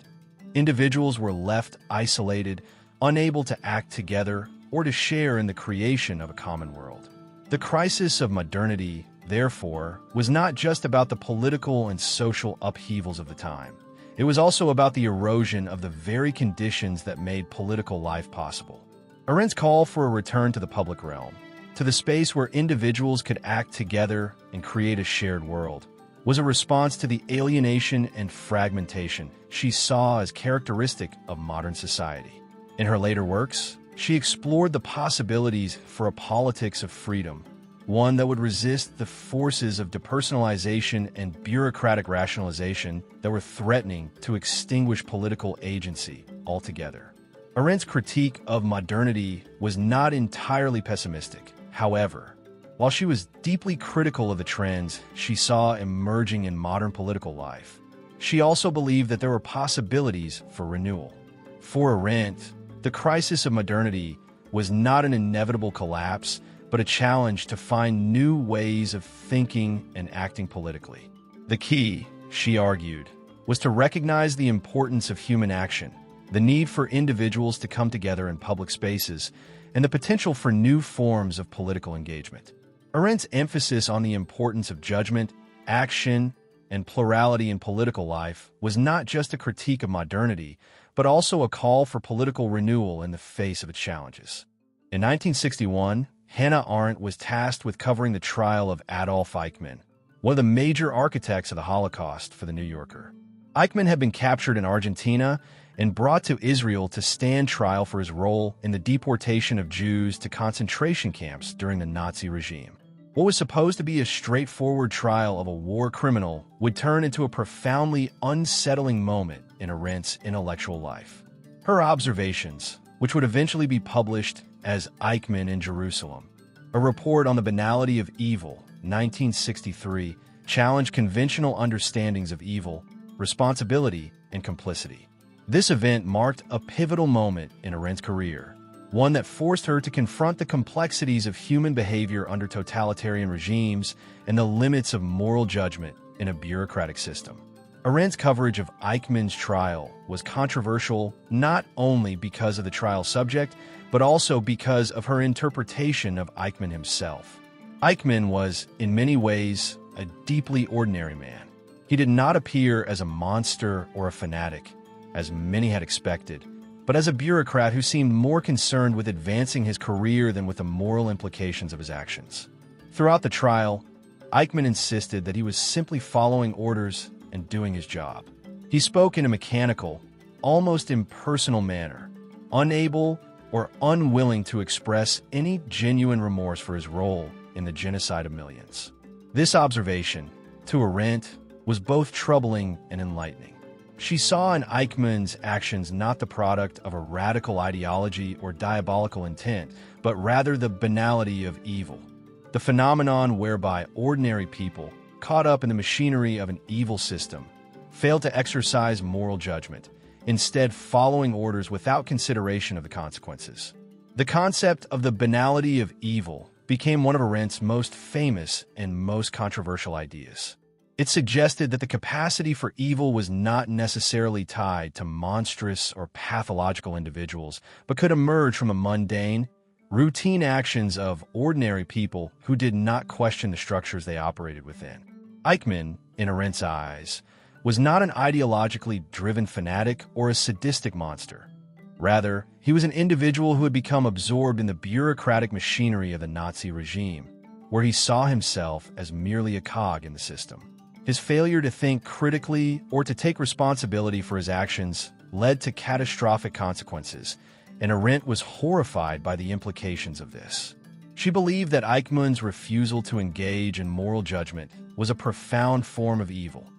individuals were left isolated, unable to act together or to share in the creation of a common world. The crisis of modernity, therefore, was not just about the political and social upheavals of the time. It was also about the erosion of the very conditions that made political life possible. Arendt's call for a return to the public realm, to the space where individuals could act together and create a shared world, was a response to the alienation and fragmentation she saw as characteristic of modern society. In her later works, she explored the possibilities for a politics of freedom, one that would resist the forces of depersonalization and bureaucratic rationalization that were threatening to extinguish political agency altogether. Arendt's critique of modernity was not entirely pessimistic. However, while she was deeply critical of the trends she saw emerging in modern political life, she also believed that there were possibilities for renewal. For Arendt, the crisis of modernity was not an inevitable collapse, but a challenge to find new ways of thinking and acting politically. The key, she argued, was to recognize the importance of human action, the need for individuals to come together in public spaces, and the potential for new forms of political engagement. Arendt's emphasis on the importance of judgment, action, and plurality in political life was not just a critique of modernity, but also a call for political renewal in the face of its challenges. In 1961, Hannah Arendt was tasked with covering the trial of Adolf Eichmann, one of the major architects of the Holocaust, for The New Yorker. Eichmann had been captured in Argentina and brought to Israel to stand trial for his role in the deportation of Jews to concentration camps during the Nazi regime. What was supposed to be a straightforward trial of a war criminal would turn into a profoundly unsettling moment in Arendt's intellectual life. Her observations, which would eventually be published as Eichmann in Jerusalem, a report on the banality of evil, 1963, challenged conventional understandings of evil, responsibility, and complicity. This event marked a pivotal moment in Arendt's career, one that forced her to confront the complexities of human behavior under totalitarian regimes and the limits of moral judgment in a bureaucratic system. Arendt's coverage of Eichmann's trial was controversial not only because of the trial subject, but also because of her interpretation of Eichmann himself. Eichmann was, in many ways, a deeply ordinary man. He did not appear as a monster or a fanatic. as many had expected, but as a bureaucrat who seemed more concerned with advancing his career than with the moral implications of his actions. Throughout the trial, Eichmann insisted that he was simply following orders and doing his job. He spoke in a mechanical, almost impersonal manner, unable or unwilling to express any genuine remorse for his role in the genocide of millions. This observation, to ARENDT, was both troubling and enlightening. She saw in Eichmann's actions not the product of a radical ideology or diabolical intent, but rather the banality of evil, the phenomenon whereby ordinary people, caught up in the machinery of an evil system, failed to exercise moral judgment, instead following orders without consideration of the consequences. The concept of the banality of evil became one of ARENDT's most famous and most controversial ideas. It suggested that the capacity for evil was not necessarily tied to monstrous or pathological individuals, but could emerge from a mundane, routine actions of ordinary people who did not question the structures they operated within. Eichmann, in ARENDT's eyes, was not an ideologically driven fanatic or a sadistic monster. Rather, he was an individual who had become absorbed in the bureaucratic machinery of the Nazi regime, where he saw himself as merely a cog in the system. His failure to think critically or to take responsibility for his actions led to catastrophic consequences, and ARENDT was horrified by the implications of this. She believed that Eichmann's refusal to engage in moral judgment was a profound form of evil,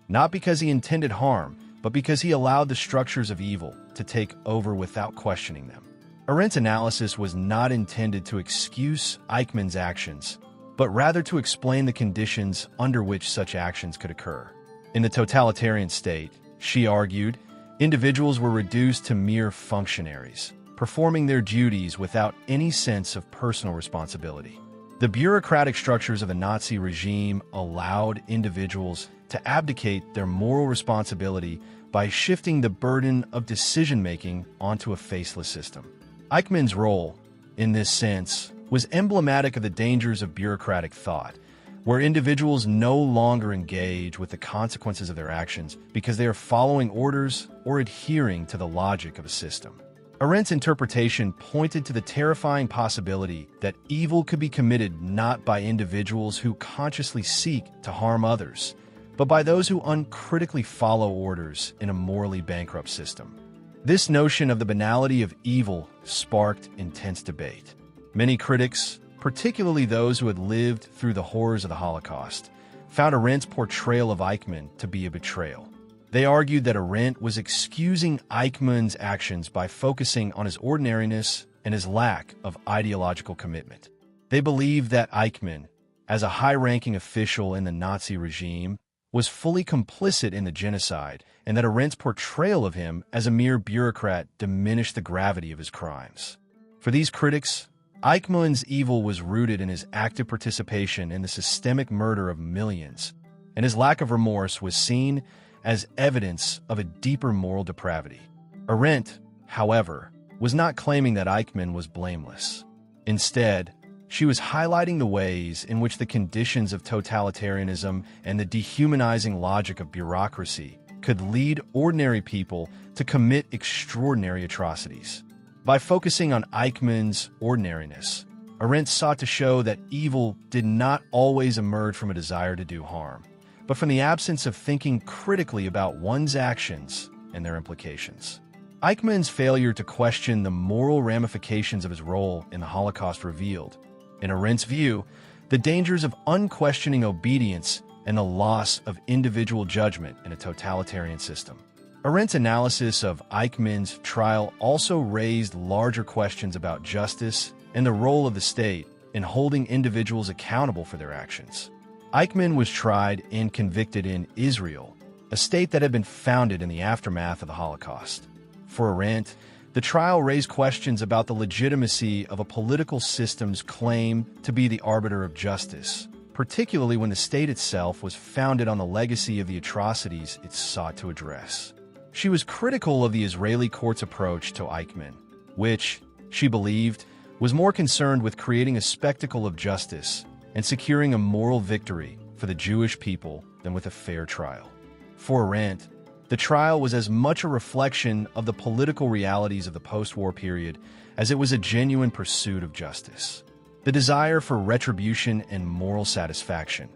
not because he intended harm, but because he allowed the structures of evil to take over without questioning them. ARENDT's analysis was not intended to excuse Eichmann's actions, but rather to explain the conditions under which such actions could occur. In the totalitarian state, she argued, individuals were reduced to mere functionaries, performing their duties without any sense of personal responsibility. The bureaucratic structures of the Nazi regime allowed individuals to abdicate their moral responsibility by shifting the burden of decision-making onto a faceless system. Eichmann's role, in this sense, was emblematic of the dangers of bureaucratic thought, where individuals no longer engage with the consequences of their actions because they are following orders or adhering to the logic of a system. ARENDT's interpretation pointed to the terrifying possibility that evil could be committed not by individuals who consciously seek to harm others, but by those who uncritically follow orders in a morally bankrupt system. This notion of the banality of evil sparked intense debate. Many critics, particularly those who had lived through the horrors of the Holocaust, found ARENDT's portrayal of Eichmann to be a betrayal. They argued that ARENDT was excusing Eichmann's actions by focusing on his ordinariness and his lack of ideological commitment. They believed that Eichmann, as a high-ranking official in the Nazi regime, was fully complicit in the genocide, and that ARENDT's portrayal of him as a mere bureaucrat diminished the gravity of his crimes. For these critics, Eichmann's evil was rooted in his active participation in the systemic murder of millions, and his lack of remorse was seen as evidence of a deeper moral depravity. ARENDT, however, was not claiming that Eichmann was blameless. Instead, she was highlighting the ways in which the conditions of totalitarianism and the dehumanizing logic of bureaucracy could lead ordinary people to commit extraordinary atrocities. By focusing on Eichmann's ordinariness, ARENDT sought to show that evil did not always emerge from a desire to do harm, but from the absence of thinking critically about one's actions and their implications. Eichmann's failure to question the moral ramifications of his role in the Holocaust revealed, in ARENDT's view, the dangers of unquestioning obedience and the loss of individual judgment in a totalitarian system. ARENDT's analysis of Eichmann's trial also raised larger questions about justice and the role of the state in holding individuals accountable for their actions. Eichmann was tried and convicted in Israel, a state that had been founded in the aftermath of the Holocaust. For ARENDT, the trial raised questions about the legitimacy of a political system's claim to be the arbiter of justice, particularly when the state itself was founded on the legacy of the atrocities it sought to address. She was critical of the Israeli court's approach to Eichmann, which, she believed, was more concerned with creating a spectacle of justice and securing a moral victory for the Jewish people than with a fair trial. For ARENDT, The trial was as much a reflection of the political realities of the post-war period as it was a genuine pursuit of justice. The desire for retribution and moral satisfaction,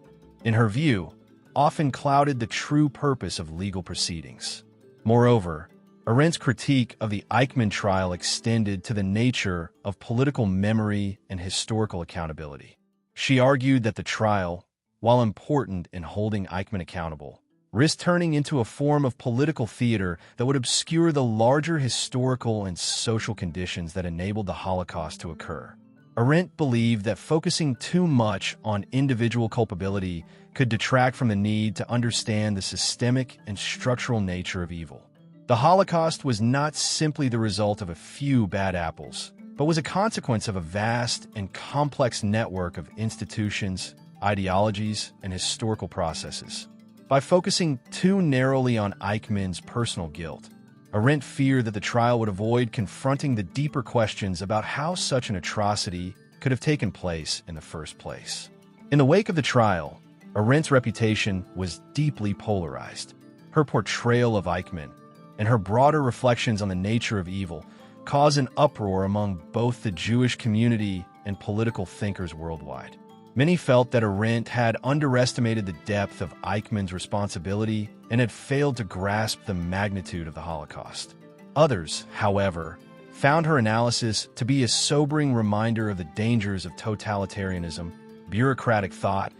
in her view, often clouded the true purpose of legal proceedings. Moreover, Arendt's critique of the Eichmann trial extended to the nature of political memory and historical accountability. She argued that the trial, while important in holding Eichmann accountable, risked turning into a form of political theater that would obscure the larger historical and social conditions that enabled the Holocaust to occur. Arendt believed that focusing too much on individual culpability could detract from the need to understand the systemic and structural nature of evil. The Holocaust was not simply the result of a few bad apples, but was a consequence of a vast and complex network of institutions, ideologies, and historical processes. By focusing too narrowly on Eichmann's personal guilt, Arendt feared that the trial would avoid confronting the deeper questions about how such an atrocity could have taken place in the first place. In the wake of the trial, Arendt's reputation was deeply polarized. Her portrayal of Eichmann and her broader reflections on the nature of evil caused an uproar among both the Jewish community and political thinkers worldwide. Many felt that Arendt had underestimated the depth of Eichmann's responsibility and had failed to grasp the magnitude of the Holocaust. Others, however, found her analysis to be a sobering reminder of the dangers of totalitarianism, bureaucratic thought,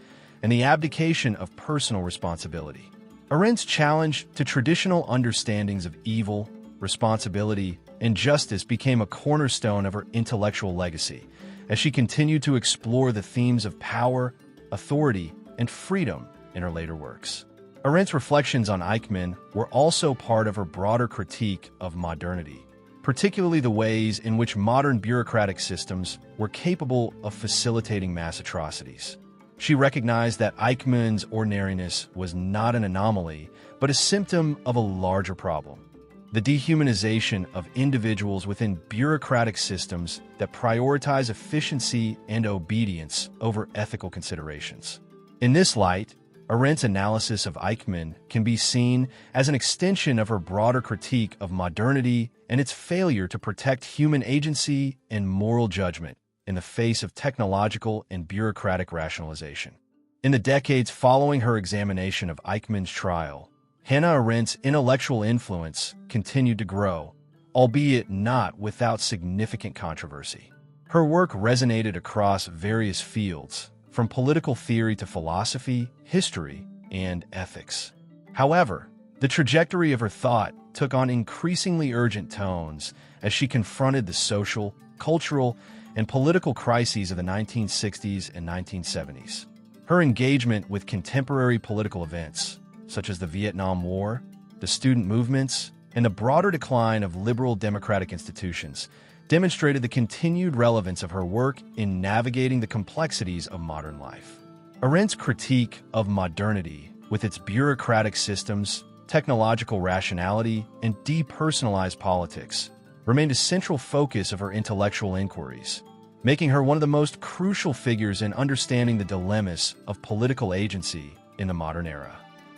and the abdication of personal responsibility. Arendt's challenge to traditional understandings of evil, responsibility, and justice became a cornerstone of her intellectual legacy, as she continued to explore the themes of power, authority, and freedom in her later works. Arendt's reflections on Eichmann were also part of her broader critique of modernity, particularly the ways in which modern bureaucratic systems were capable of facilitating mass atrocities. She recognized that Eichmann's ordinariness was not an anomaly, but a symptom of a larger problem: the dehumanization of individuals within bureaucratic systems that prioritize efficiency and obedience over ethical considerations. In this light, Arendt's analysis of Eichmann can be seen as an extension of her broader critique of modernity and its failure to protect human agency and moral judgment in the face of technological and bureaucratic rationalization. In the decades following her examination of Eichmann's trial, Hannah Arendt's intellectual influence continued to grow, albeit not without significant controversy. Her work resonated across various fields, from political theory to philosophy, history, and ethics. However, the trajectory of her thought took on increasingly urgent tones as she confronted the social, cultural, and political crises of the 1960s and 1970s. Her engagement with contemporary political events, such as the Vietnam War, the student movements, and the broader decline of liberal democratic institutions, demonstrated the continued relevance of her work in navigating the complexities of modern life. Arendt's critique of modernity, with its bureaucratic systems, technological rationality, and depersonalized politics, remained a central focus of her intellectual inquiries, making her one of the most crucial figures in understanding the dilemmas of political agency in the modern era.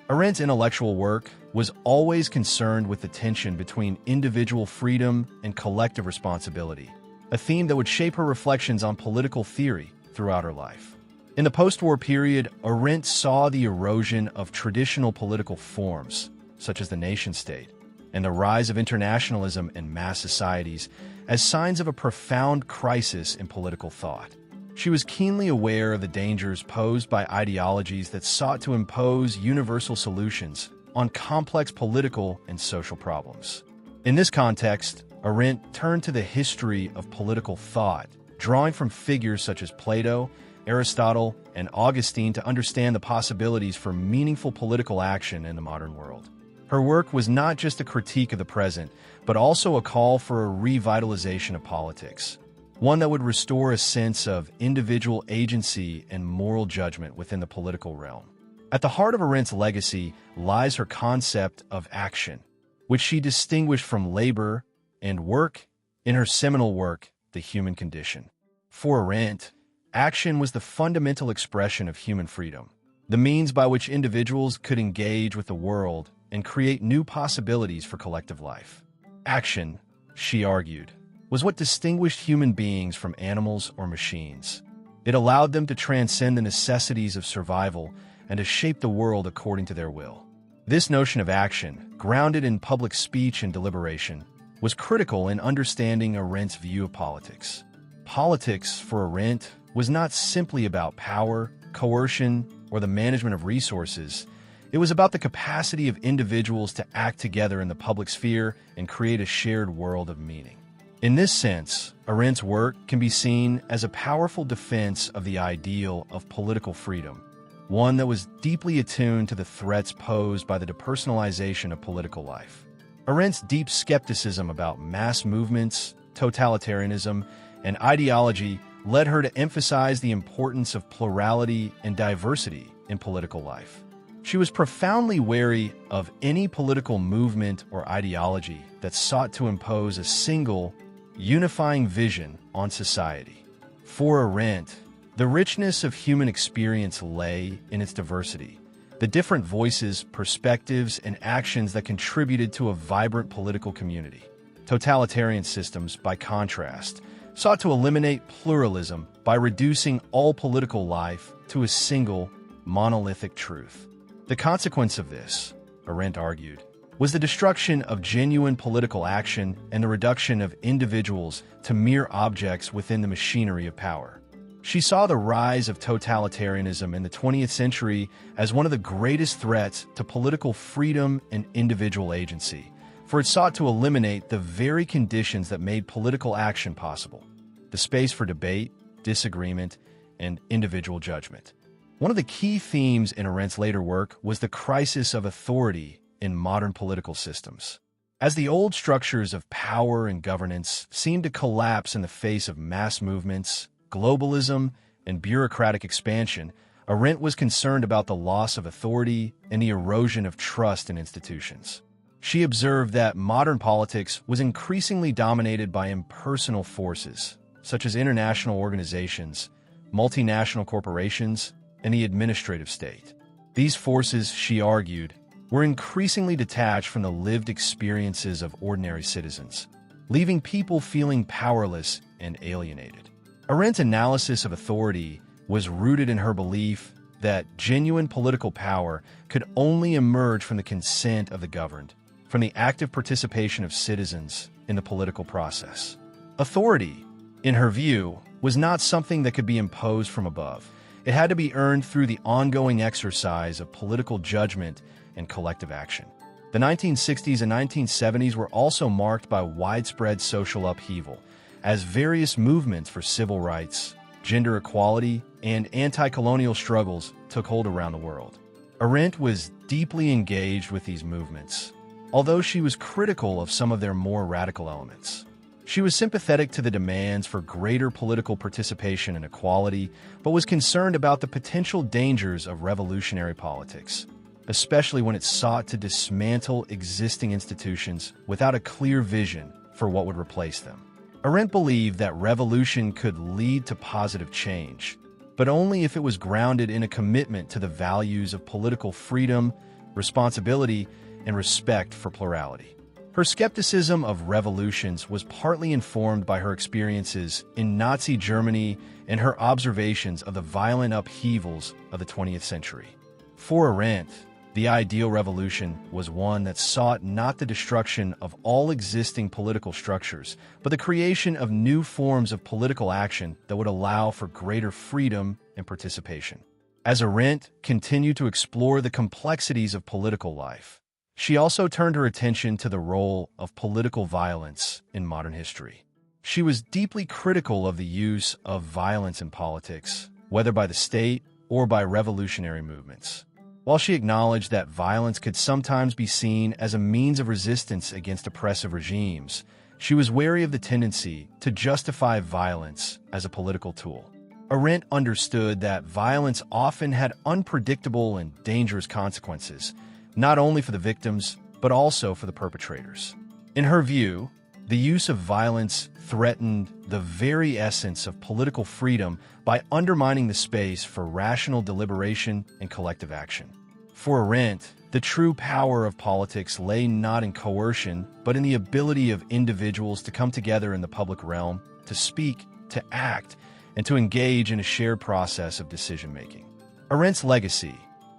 Arendt's intellectual work was always concerned with the tension between individual freedom and collective responsibility, a theme that would shape her reflections on political theory throughout her life. In the post-war period, Arendt saw the erosion of traditional political forms, such as the nation-state, and the rise of internationalism in mass societies as signs of a profound crisis in political thought. She was keenly aware of the dangers posed by ideologies that sought to impose universal solutions on complex political and social problems. In this context, Arendt turned to the history of political thought, drawing from figures such as Plato, Aristotle, and Augustine to understand the possibilities for meaningful political action in the modern world. Her work was not just a critique of the present, but also a call for a revitalization of politics, one that would restore a sense of individual agency and moral judgment within the political realm. At the heart of Arendt's legacy lies her concept of action, which she distinguished from labor and work in her seminal work, The Human Condition. For Arendt, action was the fundamental expression of human freedom, the means by which individuals could engage with the world and create new possibilities for collective life. Action, she argued, was what distinguished human beings from animals or machines. It allowed them to transcend the necessities of survival and to shape the world according to their will. This notion of action, grounded in public speech and deliberation, was critical in understanding Arendt's view of politics. Politics, for Arendt, was not simply about power, coercion, or the management of resources. It was about the capacity of individuals to act together in the public sphere and create a shared world of meaning. In this sense, Arendt's work can be seen as a powerful defense of the ideal of political freedom, one that was deeply attuned to the threats posed by the depersonalization of political life. Arendt's deep skepticism about mass movements, totalitarianism, and ideology led her to emphasize the importance of plurality and diversity in political life. She was profoundly wary of any political movement or ideology that sought to impose a single, unifying vision on society. For Arendt, the richness of human experience lay in its diversity, the different voices, perspectives, and actions that contributed to a vibrant political community. Totalitarian systems, by contrast, sought to eliminate pluralism by reducing all political life to a single, monolithic truth. The consequence of this, Arendt argued, was the destruction of genuine political action and the reduction of individuals to mere objects within the machinery of power. She saw the rise of totalitarianism in the 20th century as one of the greatest threats to political freedom and individual agency, for it sought to eliminate the very conditions that made political action possible: the space for debate, disagreement, and individual judgment. One of the key themes in Arendt's later work was the crisis of authority in modern political systems. As the old structures of power and governance seemed to collapse in the face of mass movements, globalism, and bureaucratic expansion, Arendt was concerned about the loss of authority and the erosion of trust in institutions. She observed that modern politics was increasingly dominated by impersonal forces, such as international organizations, multinational corporations, and the administrative state. These forces, she argued, were increasingly detached from the lived experiences of ordinary citizens, leaving people feeling powerless and alienated. Arendt's analysis of authority was rooted in her belief that genuine political power could only emerge from the consent of the governed, from the active participation of citizens in the political process. Authority, in her view, was not something that could be imposed from above. It had to be earned through the ongoing exercise of political judgment and collective action. The 1960s and 1970s were also marked by widespread social upheaval, as various movements for civil rights, gender equality, and anti-colonial struggles took hold around the world. Arendt was deeply engaged with these movements, although she was critical of some of their more radical elements. She was sympathetic to the demands for greater political participation and equality, but was concerned about the potential dangers of revolutionary politics, especially when it sought to dismantle existing institutions without a clear vision for what would replace them. Arendt believed that revolution could lead to positive change, but only if it was grounded in a commitment to the values of political freedom, responsibility, and respect for plurality. Her skepticism of revolutions was partly informed by her experiences in Nazi Germany and her observations of the violent upheavals of the 20th century. For Arendt, the ideal revolution was one that sought not the destruction of all existing political structures, but the creation of new forms of political action that would allow for greater freedom and participation. As Arendt continued to explore the complexities of political life, she also turned her attention to the role of political violence in modern history. She was deeply critical of the use of violence in politics, whether by the state or by revolutionary movements. While she acknowledged that violence could sometimes be seen as a means of resistance against oppressive regimes, she was wary of the tendency to justify violence as a political tool. Arendt understood that violence often had unpredictable and dangerous consequences, not only for the victims, but also for the perpetrators. In her view, the use of violence threatened the very essence of political freedom by undermining the space for rational deliberation and collective action. For Arendt, The true power of politics lay not in coercion, but in the ability of individuals to come together in the public realm, to speak, to act, and to engage in a shared process of decision-making. Arendt's legacy,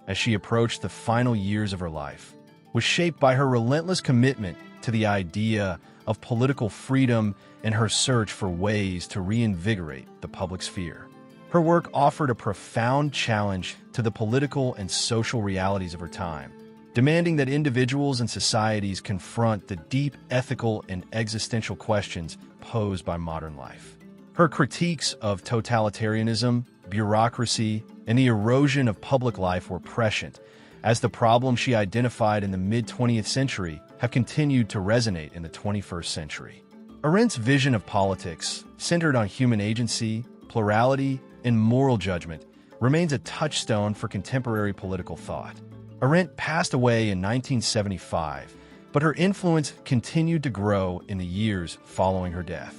as she approached the final years of her life, was shaped by her relentless commitment to the idea of political freedom and her search for ways to reinvigorate the public sphere. Her work offered a profound challenge to the political and social realities of her time, demanding that individuals and societies confront the deep ethical and existential questions posed by modern life. Her critiques of totalitarianism, bureaucracy, and the erosion of public life were prescient, as the problems she identified in the mid-20th century have continued to resonate in the 21st century. Arendt's vision of politics, centered on human agency, plurality, and moral judgment, remains a touchstone for contemporary political thought. Arendt passed away in 1975, but her influence continued to grow in the years following her death.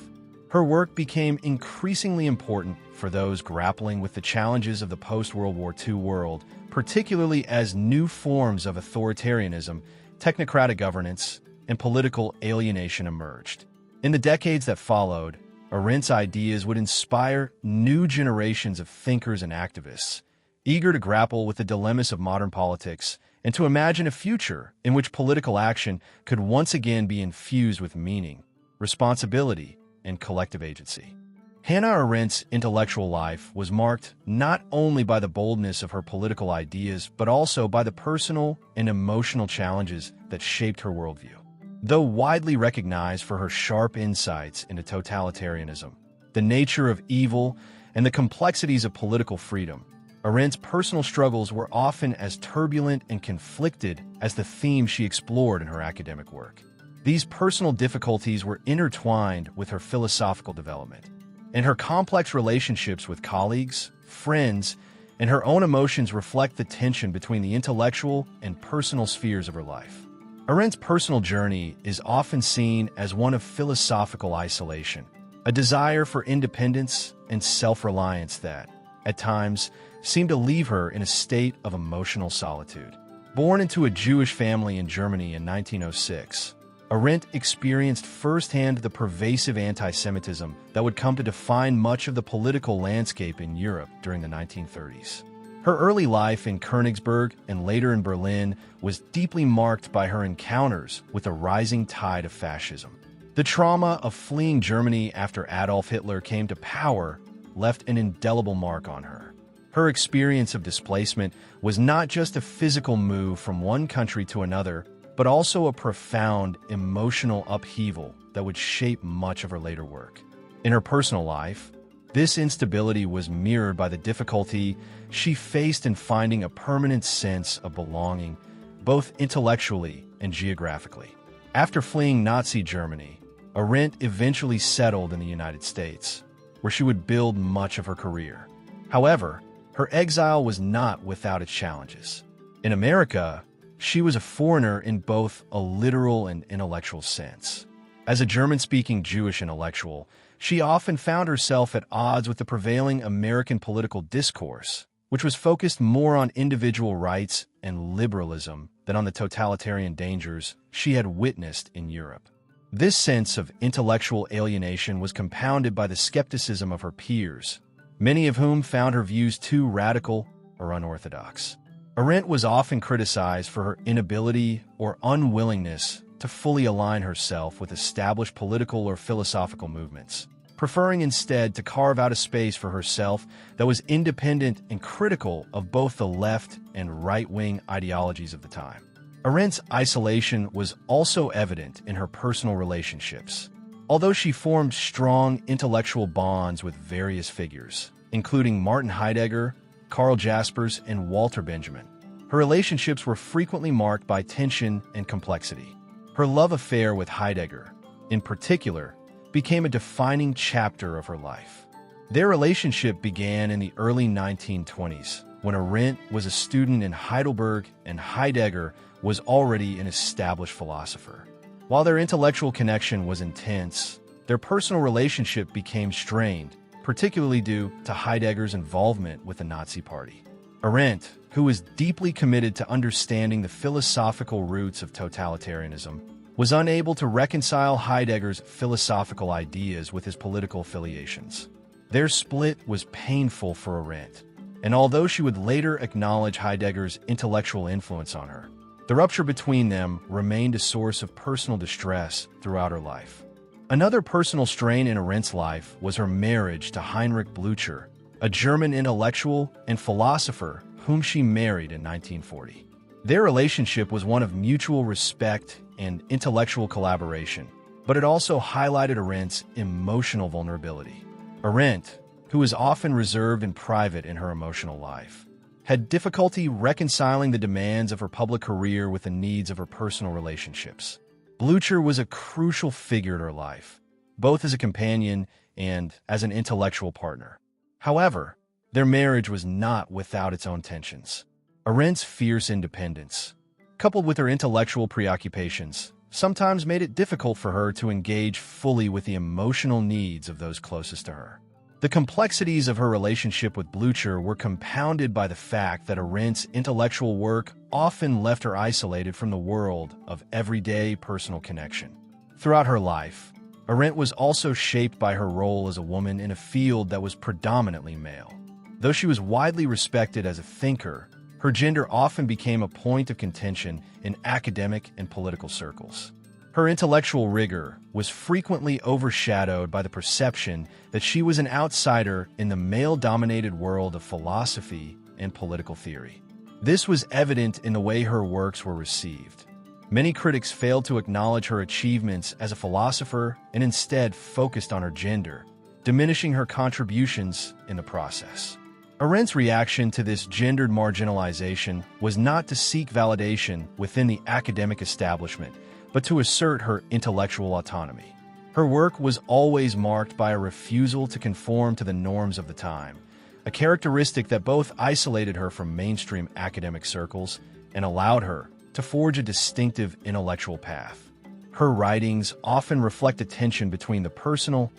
Her work became increasingly important for those grappling with the challenges of the post-World War II world, particularly as new forms of authoritarianism, technocratic governance, and political alienation emerged. In the decades that followed, Arendt's ideas would inspire new generations of thinkers and activists, eager to grapple with the dilemmas of modern politics and to imagine a future in which political action could once again be infused with meaning, responsibility, and collective agency. Hannah Arendt's intellectual life was marked not only by the boldness of her political ideas, but also by the personal and emotional challenges that shaped her worldview. Though widely recognized for her sharp insights into totalitarianism, the nature of evil, and the complexities of political freedom, Arendt's personal struggles were often as turbulent and conflicted as the themes she explored in her academic work. These personal difficulties were intertwined with her philosophical development, and her complex relationships with colleagues, friends, and her own emotions reflect the tension between the intellectual and personal spheres of her life. Arendt's personal journey is often seen as one of philosophical isolation, a desire for independence and self-reliance that, at times, seemed to leave her in a state of emotional solitude. Born into a Jewish family in Germany in 1906, Arendt experienced firsthand the pervasive anti-Semitism that would come to define much of the political landscape in Europe during the 1930s. Her early life in Königsberg and later in Berlin was deeply marked by her encounters with the rising tide of fascism. The trauma of fleeing Germany after Adolf Hitler came to power left an indelible mark on her. Her experience of displacement was not just a physical move from one country to another, but also a profound emotional upheaval that would shape much of her later work. In her personal life, this instability was mirrored by the difficulty she faced in finding a permanent sense of belonging, both intellectually and geographically. After fleeing Nazi Germany, Arendt eventually settled in the United States, where she would build much of her career. However, her exile was not without its challenges. In America, she was a foreigner in both a literal and intellectual sense. As a German-speaking Jewish intellectual, she often found herself at odds with the prevailing American political discourse, which was focused more on individual rights and liberalism than on the totalitarian dangers she had witnessed in Europe. This sense of intellectual alienation was compounded by the skepticism of her peers, many of whom found her views too radical or unorthodox. Arendt was often criticized for her inability or unwillingness to fully align herself with established political or philosophical movements, preferring instead to carve out a space for herself that was independent and critical of both the left and right-wing ideologies of the time. Arendt's isolation was also evident in her personal relationships. Although she formed strong intellectual bonds with various figures, including Martin Heidegger, Karl Jaspers, and Walter Benjamin, her relationships were frequently marked by tension and complexity. Her love affair with Heidegger, in particular, became a defining chapter of her life. Their relationship began in the early 1920s, when Arendt was a student in Heidelberg and Heidegger was already an established philosopher. While their intellectual connection was intense, their personal relationship became strained, particularly due to Heidegger's involvement with the Nazi Party. Arendt, who was deeply committed to understanding the philosophical roots of totalitarianism, was unable to reconcile Heidegger's philosophical ideas with his political affiliations. Their split was painful for Arendt, and although she would later acknowledge Heidegger's intellectual influence on her, the rupture between them remained a source of personal distress throughout her life. Another personal strain in Arendt's life was her marriage to Heinrich Blücher, a German intellectual and philosopher whom she married in 1940. Their relationship was one of mutual respect and intellectual collaboration, but it also highlighted Arendt's emotional vulnerability. Arendt, who was often reserved and private in her emotional life, had difficulty reconciling the demands of her public career with the needs of her personal relationships. Blücher was a crucial figure in her life, both as a companion and as an intellectual partner. However, their marriage was not without its own tensions. Arendt's fierce independence, coupled with her intellectual preoccupations, sometimes made it difficult for her to engage fully with the emotional needs of those closest to her. The complexities of her relationship with Blücher were compounded by the fact that Arendt's intellectual work often left her isolated from the world of everyday personal connection. Throughout her life, Arendt was also shaped by her role as a woman in a field that was predominantly male. Though she was widely respected as a thinker, her gender often became a point of contention in academic and political circles. Her intellectual rigor was frequently overshadowed by the perception that she was an outsider in the male-dominated world of philosophy and political theory. This was evident in the way her works were received. Many critics failed to acknowledge her achievements as a philosopher and instead focused on her gender, diminishing her contributions in the process. Arendt's reaction to this gendered marginalization was not to seek validation within the academic establishment, but to assert her intellectual autonomy. Her work was always marked by a refusal to conform to the norms of the time, a characteristic that both isolated her from mainstream academic circles and allowed her to forge a distinctive intellectual path. Her writings often reflect a tension between the personal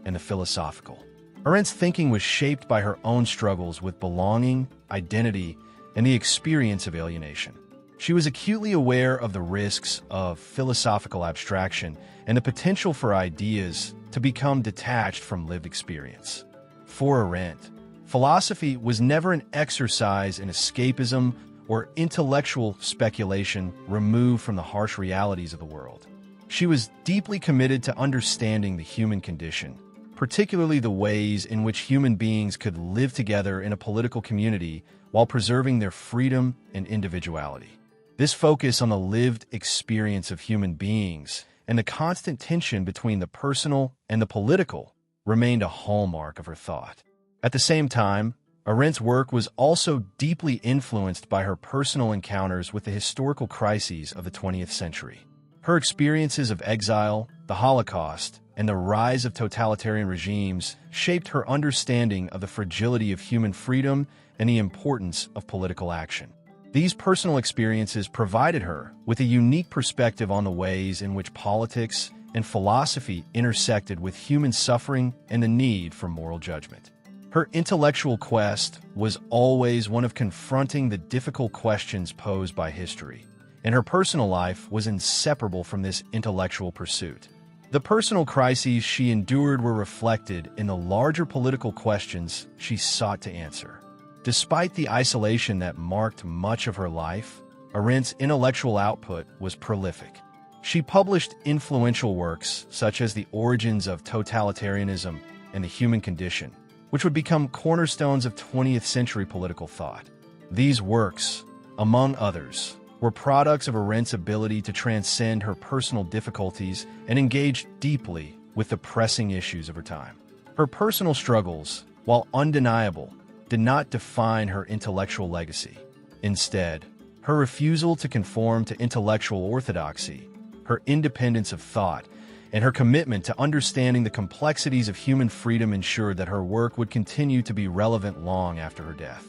and the philosophical. Arendt's thinking was shaped by her own struggles with belonging, identity, and the experience of alienation. She was acutely aware of the risks of philosophical abstraction and the potential for ideas to become detached from lived experience. For Arendt, philosophy was never an exercise in escapism or intellectual speculation removed from the harsh realities of the world. She was deeply committed to understanding the human condition, particularly the ways in which human beings could live together in a political community while preserving their freedom and individuality. This focus on the lived experience of human beings and the constant tension between the personal and the political remained a hallmark of her thought. At the same time, Arendt's work was also deeply influenced by her personal encounters with the historical crises of the 20th century. Her experiences of exile, the Holocaust, and the rise of totalitarian regimes shaped her understanding of the fragility of human freedom and the importance of political action. These personal experiences provided her with a unique perspective on the ways in which politics and philosophy intersected with human suffering and the need for moral judgment. Her intellectual quest was always one of confronting the difficult questions posed by history, and her personal life was inseparable from this intellectual pursuit. The personal crises she endured were reflected in the larger political questions she sought to answer. Despite the isolation that marked much of her life, Arendt's intellectual output was prolific. She published influential works such as The Origins of Totalitarianism and The Human Condition, which would become cornerstones of 20th century political thought. These works, among others, were products of Arendt's ability to transcend her personal difficulties and engage deeply with the pressing issues of her time. Her personal struggles, while undeniable, did not define her intellectual legacy. Instead, her refusal to conform to intellectual orthodoxy, her independence of thought, and her commitment to understanding the complexities of human freedom ensured that her work would continue to be relevant long after her death.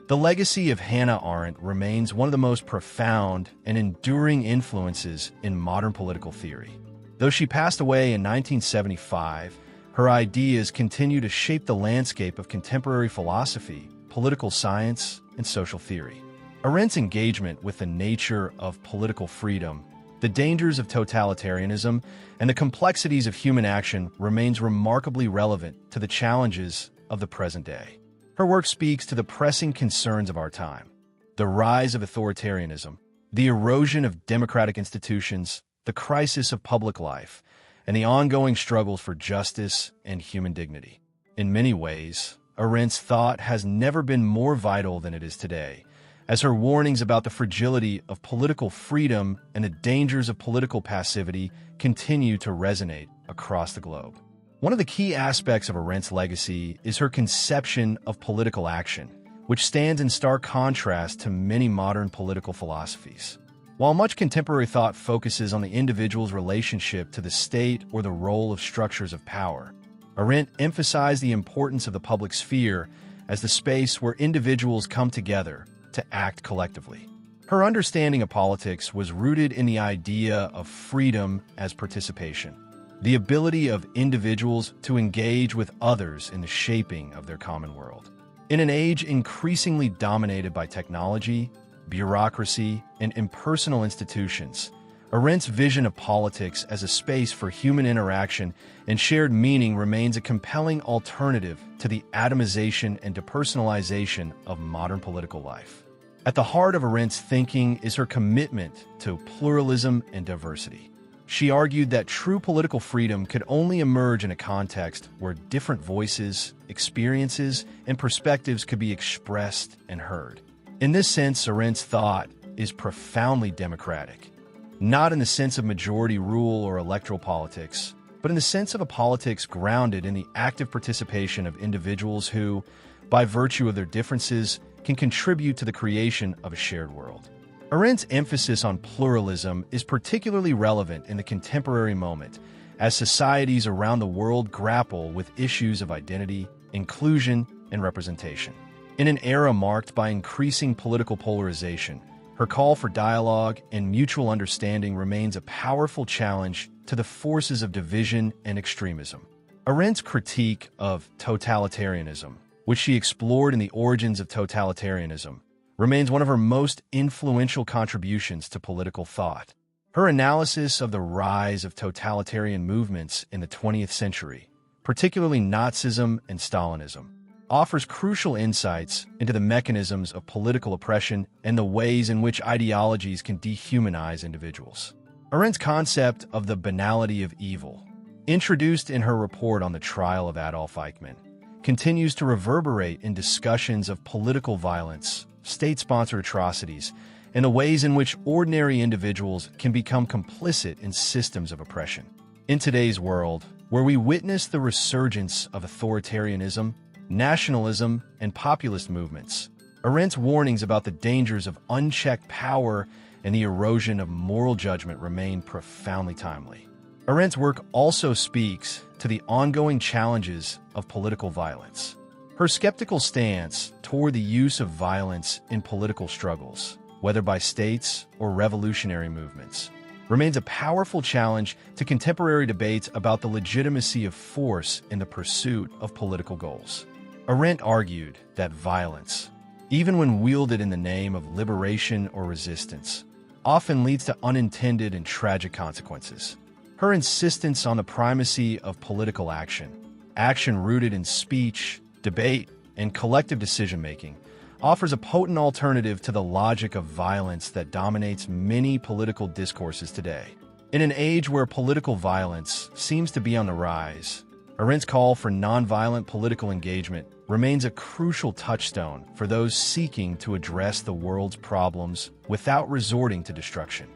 The legacy of Hannah Arendt remains one of the most profound and enduring influences in modern political theory. Though she passed away in 1975, her ideas continue to shape the landscape of contemporary philosophy, political science, and social theory. Arendt's engagement with the nature of political freedom, the dangers of totalitarianism, and the complexities of human action remains remarkably relevant to the challenges of the present day. Her work speaks to the pressing concerns of our time: the rise of authoritarianism, the erosion of democratic institutions, the crisis of public life, and the ongoing struggles for justice and human dignity. In many ways, Arendt's thought has never been more vital than it is today, as her warnings about the fragility of political freedom and the dangers of political passivity continue to resonate across the globe. One of the key aspects of Arendt's legacy is her conception of political action, which stands in stark contrast to many modern political philosophies. While much contemporary thought focuses on the individual's relationship to the state or the role of structures of power, Arendt emphasized the importance of the public sphere as the space where individuals come together to act collectively. Her understanding of politics was rooted in the idea of freedom as participation, the ability of individuals to engage with others in the shaping of their common world. In an age increasingly dominated by technology, bureaucracy, and impersonal institutions, Arendt's vision of politics as a space for human interaction and shared meaning remains a compelling alternative to the atomization and depersonalization of modern political life. At the heart of Arendt's thinking is her commitment to pluralism and diversity. She argued that true political freedom could only emerge in a context where different voices, experiences, and perspectives could be expressed and heard. In this sense, Arendt's thought is profoundly democratic, not in the sense of majority rule or electoral politics, but in the sense of a politics grounded in the active participation of individuals who, by virtue of their differences, can contribute to the creation of a shared world. Arendt's emphasis on pluralism is particularly relevant in the contemporary moment, as societies around the world grapple with issues of identity, inclusion, and representation. In an era marked by increasing political polarization, her call for dialogue and mutual understanding remains a powerful challenge to the forces of division and extremism. Arendt's critique of totalitarianism, which she explored in The Origins of Totalitarianism, remains one of her most influential contributions to political thought. Her analysis of the rise of totalitarian movements in the 20th century, particularly Nazism and Stalinism, offers crucial insights into the mechanisms of political oppression and the ways in which ideologies can dehumanize individuals. Arendt's concept of the banality of evil, introduced in her report on the trial of Adolf Eichmann, continues to reverberate in discussions of political violence, state-sponsored atrocities, and the ways in which ordinary individuals can become complicit in systems of oppression. In today's world, where we witness the resurgence of authoritarianism, nationalism, and populist movements, Arendt's warnings about the dangers of unchecked power and the erosion of moral judgment remain profoundly timely. Arendt's work also speaks to the ongoing challenges of political violence. Her skeptical stance toward the use of violence in political struggles, whether by states or revolutionary movements, remains a powerful challenge to contemporary debates about the legitimacy of force in the pursuit of political goals. Arendt argued that violence, even when wielded in the name of liberation or resistance, often leads to unintended and tragic consequences. Her insistence on the primacy of political action, action rooted in speech, debate, and collective decision-making, offers a potent alternative to the logic of violence that dominates many political discourses today. In an age where political violence seems to be on the rise, Arendt's call for nonviolent political engagement remains a crucial touchstone for those seeking to address the world's problems without resorting to destruction.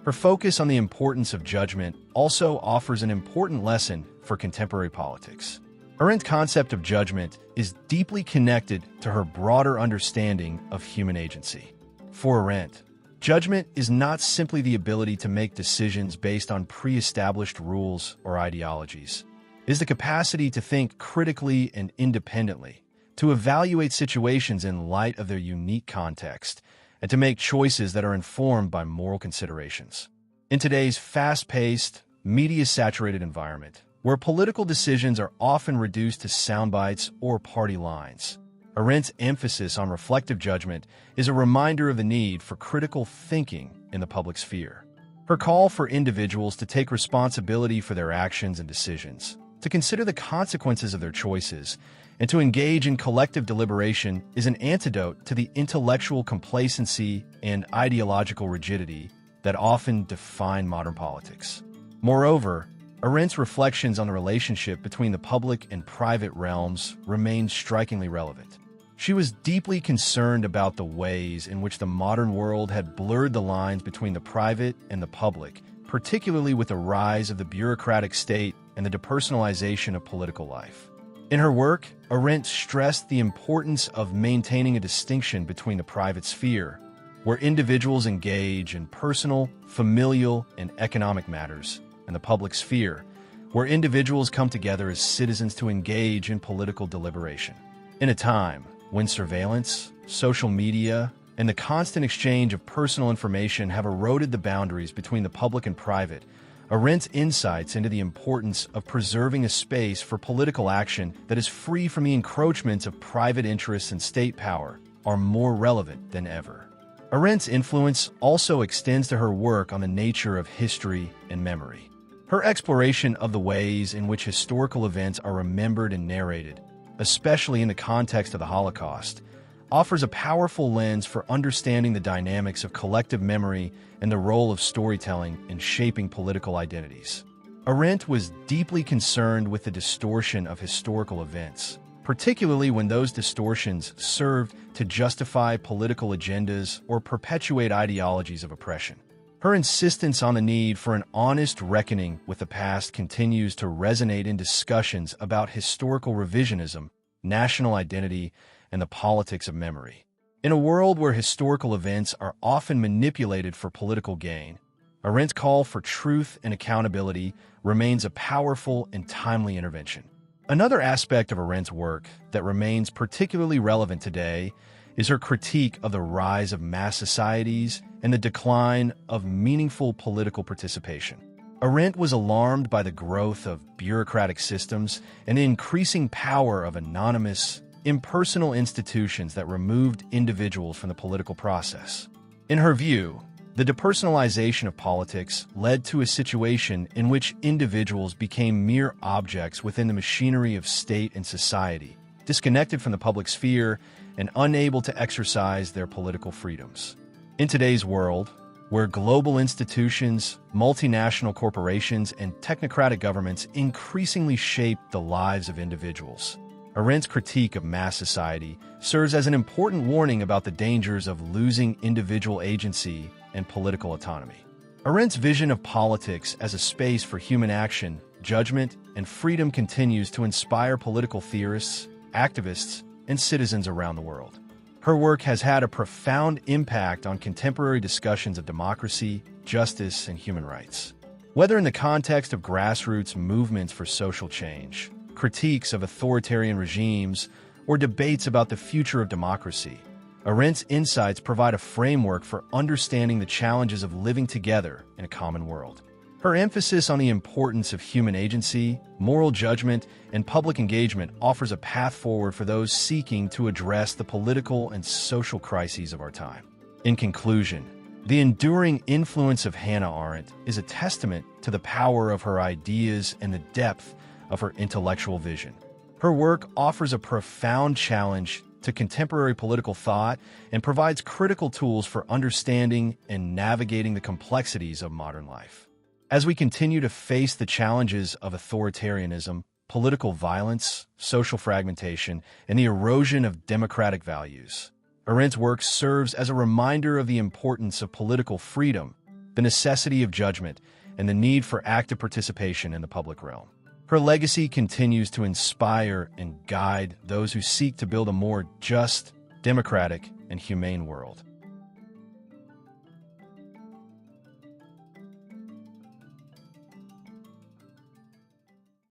Her focus on the importance of judgment also offers an important lesson for contemporary politics. Arendt's concept of judgment is deeply connected to her broader understanding of human agency. For Arendt, judgment is not simply the ability to make decisions based on pre-established rules or ideologies. It is the capacity to think critically and independently, to evaluate situations in light of their unique context, and to make choices that are informed by moral considerations. In today's fast-paced, media-saturated environment, where political decisions are often reduced to sound bites or party lines, Arendt's emphasis on reflective judgment is a reminder of the need for critical thinking in the public sphere. Her call for individuals to take responsibility for their actions and decisions, to consider the consequences of their choices, and to engage in collective deliberation is an antidote to the intellectual complacency and ideological rigidity that often define modern politics. Moreover, Arendt's reflections on the relationship between the public and private realms remain strikingly relevant. She was deeply concerned about the ways in which the modern world had blurred the lines between the private and the public, particularly with the rise of the bureaucratic state and the depersonalization of political life. In her work, Arendt stressed the importance of maintaining a distinction between the private sphere, where individuals engage in personal, familial, and economic matters, and the public sphere, where individuals come together as citizens to engage in political deliberation. In a time when surveillance, social media, and the constant exchange of personal information have eroded the boundaries between the public and private, Arendt's insights into the importance of preserving a space for political action that is free from the encroachments of private interests and state power are more relevant than ever. Arendt's influence also extends to her work on the nature of history and memory. Her exploration of the ways in which historical events are remembered and narrated, especially in the context of the Holocaust, offers a powerful lens for understanding the dynamics of collective memory and the role of storytelling in shaping political identities. Arendt was deeply concerned with the distortion of historical events, particularly when those distortions served to justify political agendas or perpetuate ideologies of oppression. Her insistence on the need for an honest reckoning with the past continues to resonate in discussions about historical revisionism, national identity, and the politics of memory. In a world where historical events are often manipulated for political gain, Arendt's call for truth and accountability remains a powerful and timely intervention. Another aspect of Arendt's work that remains particularly relevant today is her critique of the rise of mass societies and the decline of meaningful political participation. Arendt was alarmed by the growth of bureaucratic systems and the increasing power of anonymous, impersonal institutions that removed individuals from the political process. In her view, the depersonalization of politics led to a situation in which individuals became mere objects within the machinery of state and society, disconnected from the public sphere and unable to exercise their political freedoms. In today's world, where global institutions, multinational corporations, and technocratic governments increasingly shape the lives of individuals, Arendt's critique of mass society serves as an important warning about the dangers of losing individual agency and political autonomy. Arendt's vision of politics as a space for human action, judgment, and freedom continues to inspire political theorists, activists, and citizens around the world. Her work has had a profound impact on contemporary discussions of democracy, justice, and human rights. Whether in the context of grassroots movements for social change, critiques of authoritarian regimes, or debates about the future of democracy, Arendt's insights provide a framework for understanding the challenges of living together in a common world. Her emphasis on the importance of human agency, moral judgment, and public engagement offers a path forward for those seeking to address the political and social crises of our time. In conclusion, the enduring influence of Hannah Arendt is a testament to the power of her ideas and the depth of her intellectual vision. Her work offers a profound challenge to contemporary political thought and provides critical tools for understanding and navigating the complexities of modern life. As we continue to face the challenges of authoritarianism, political violence, social fragmentation, and the erosion of democratic values, Arendt's work serves as a reminder of the importance of political freedom, the necessity of judgment, and the need for active participation in the public realm. Her legacy continues to inspire and guide those who seek to build a more just, democratic, and humane world.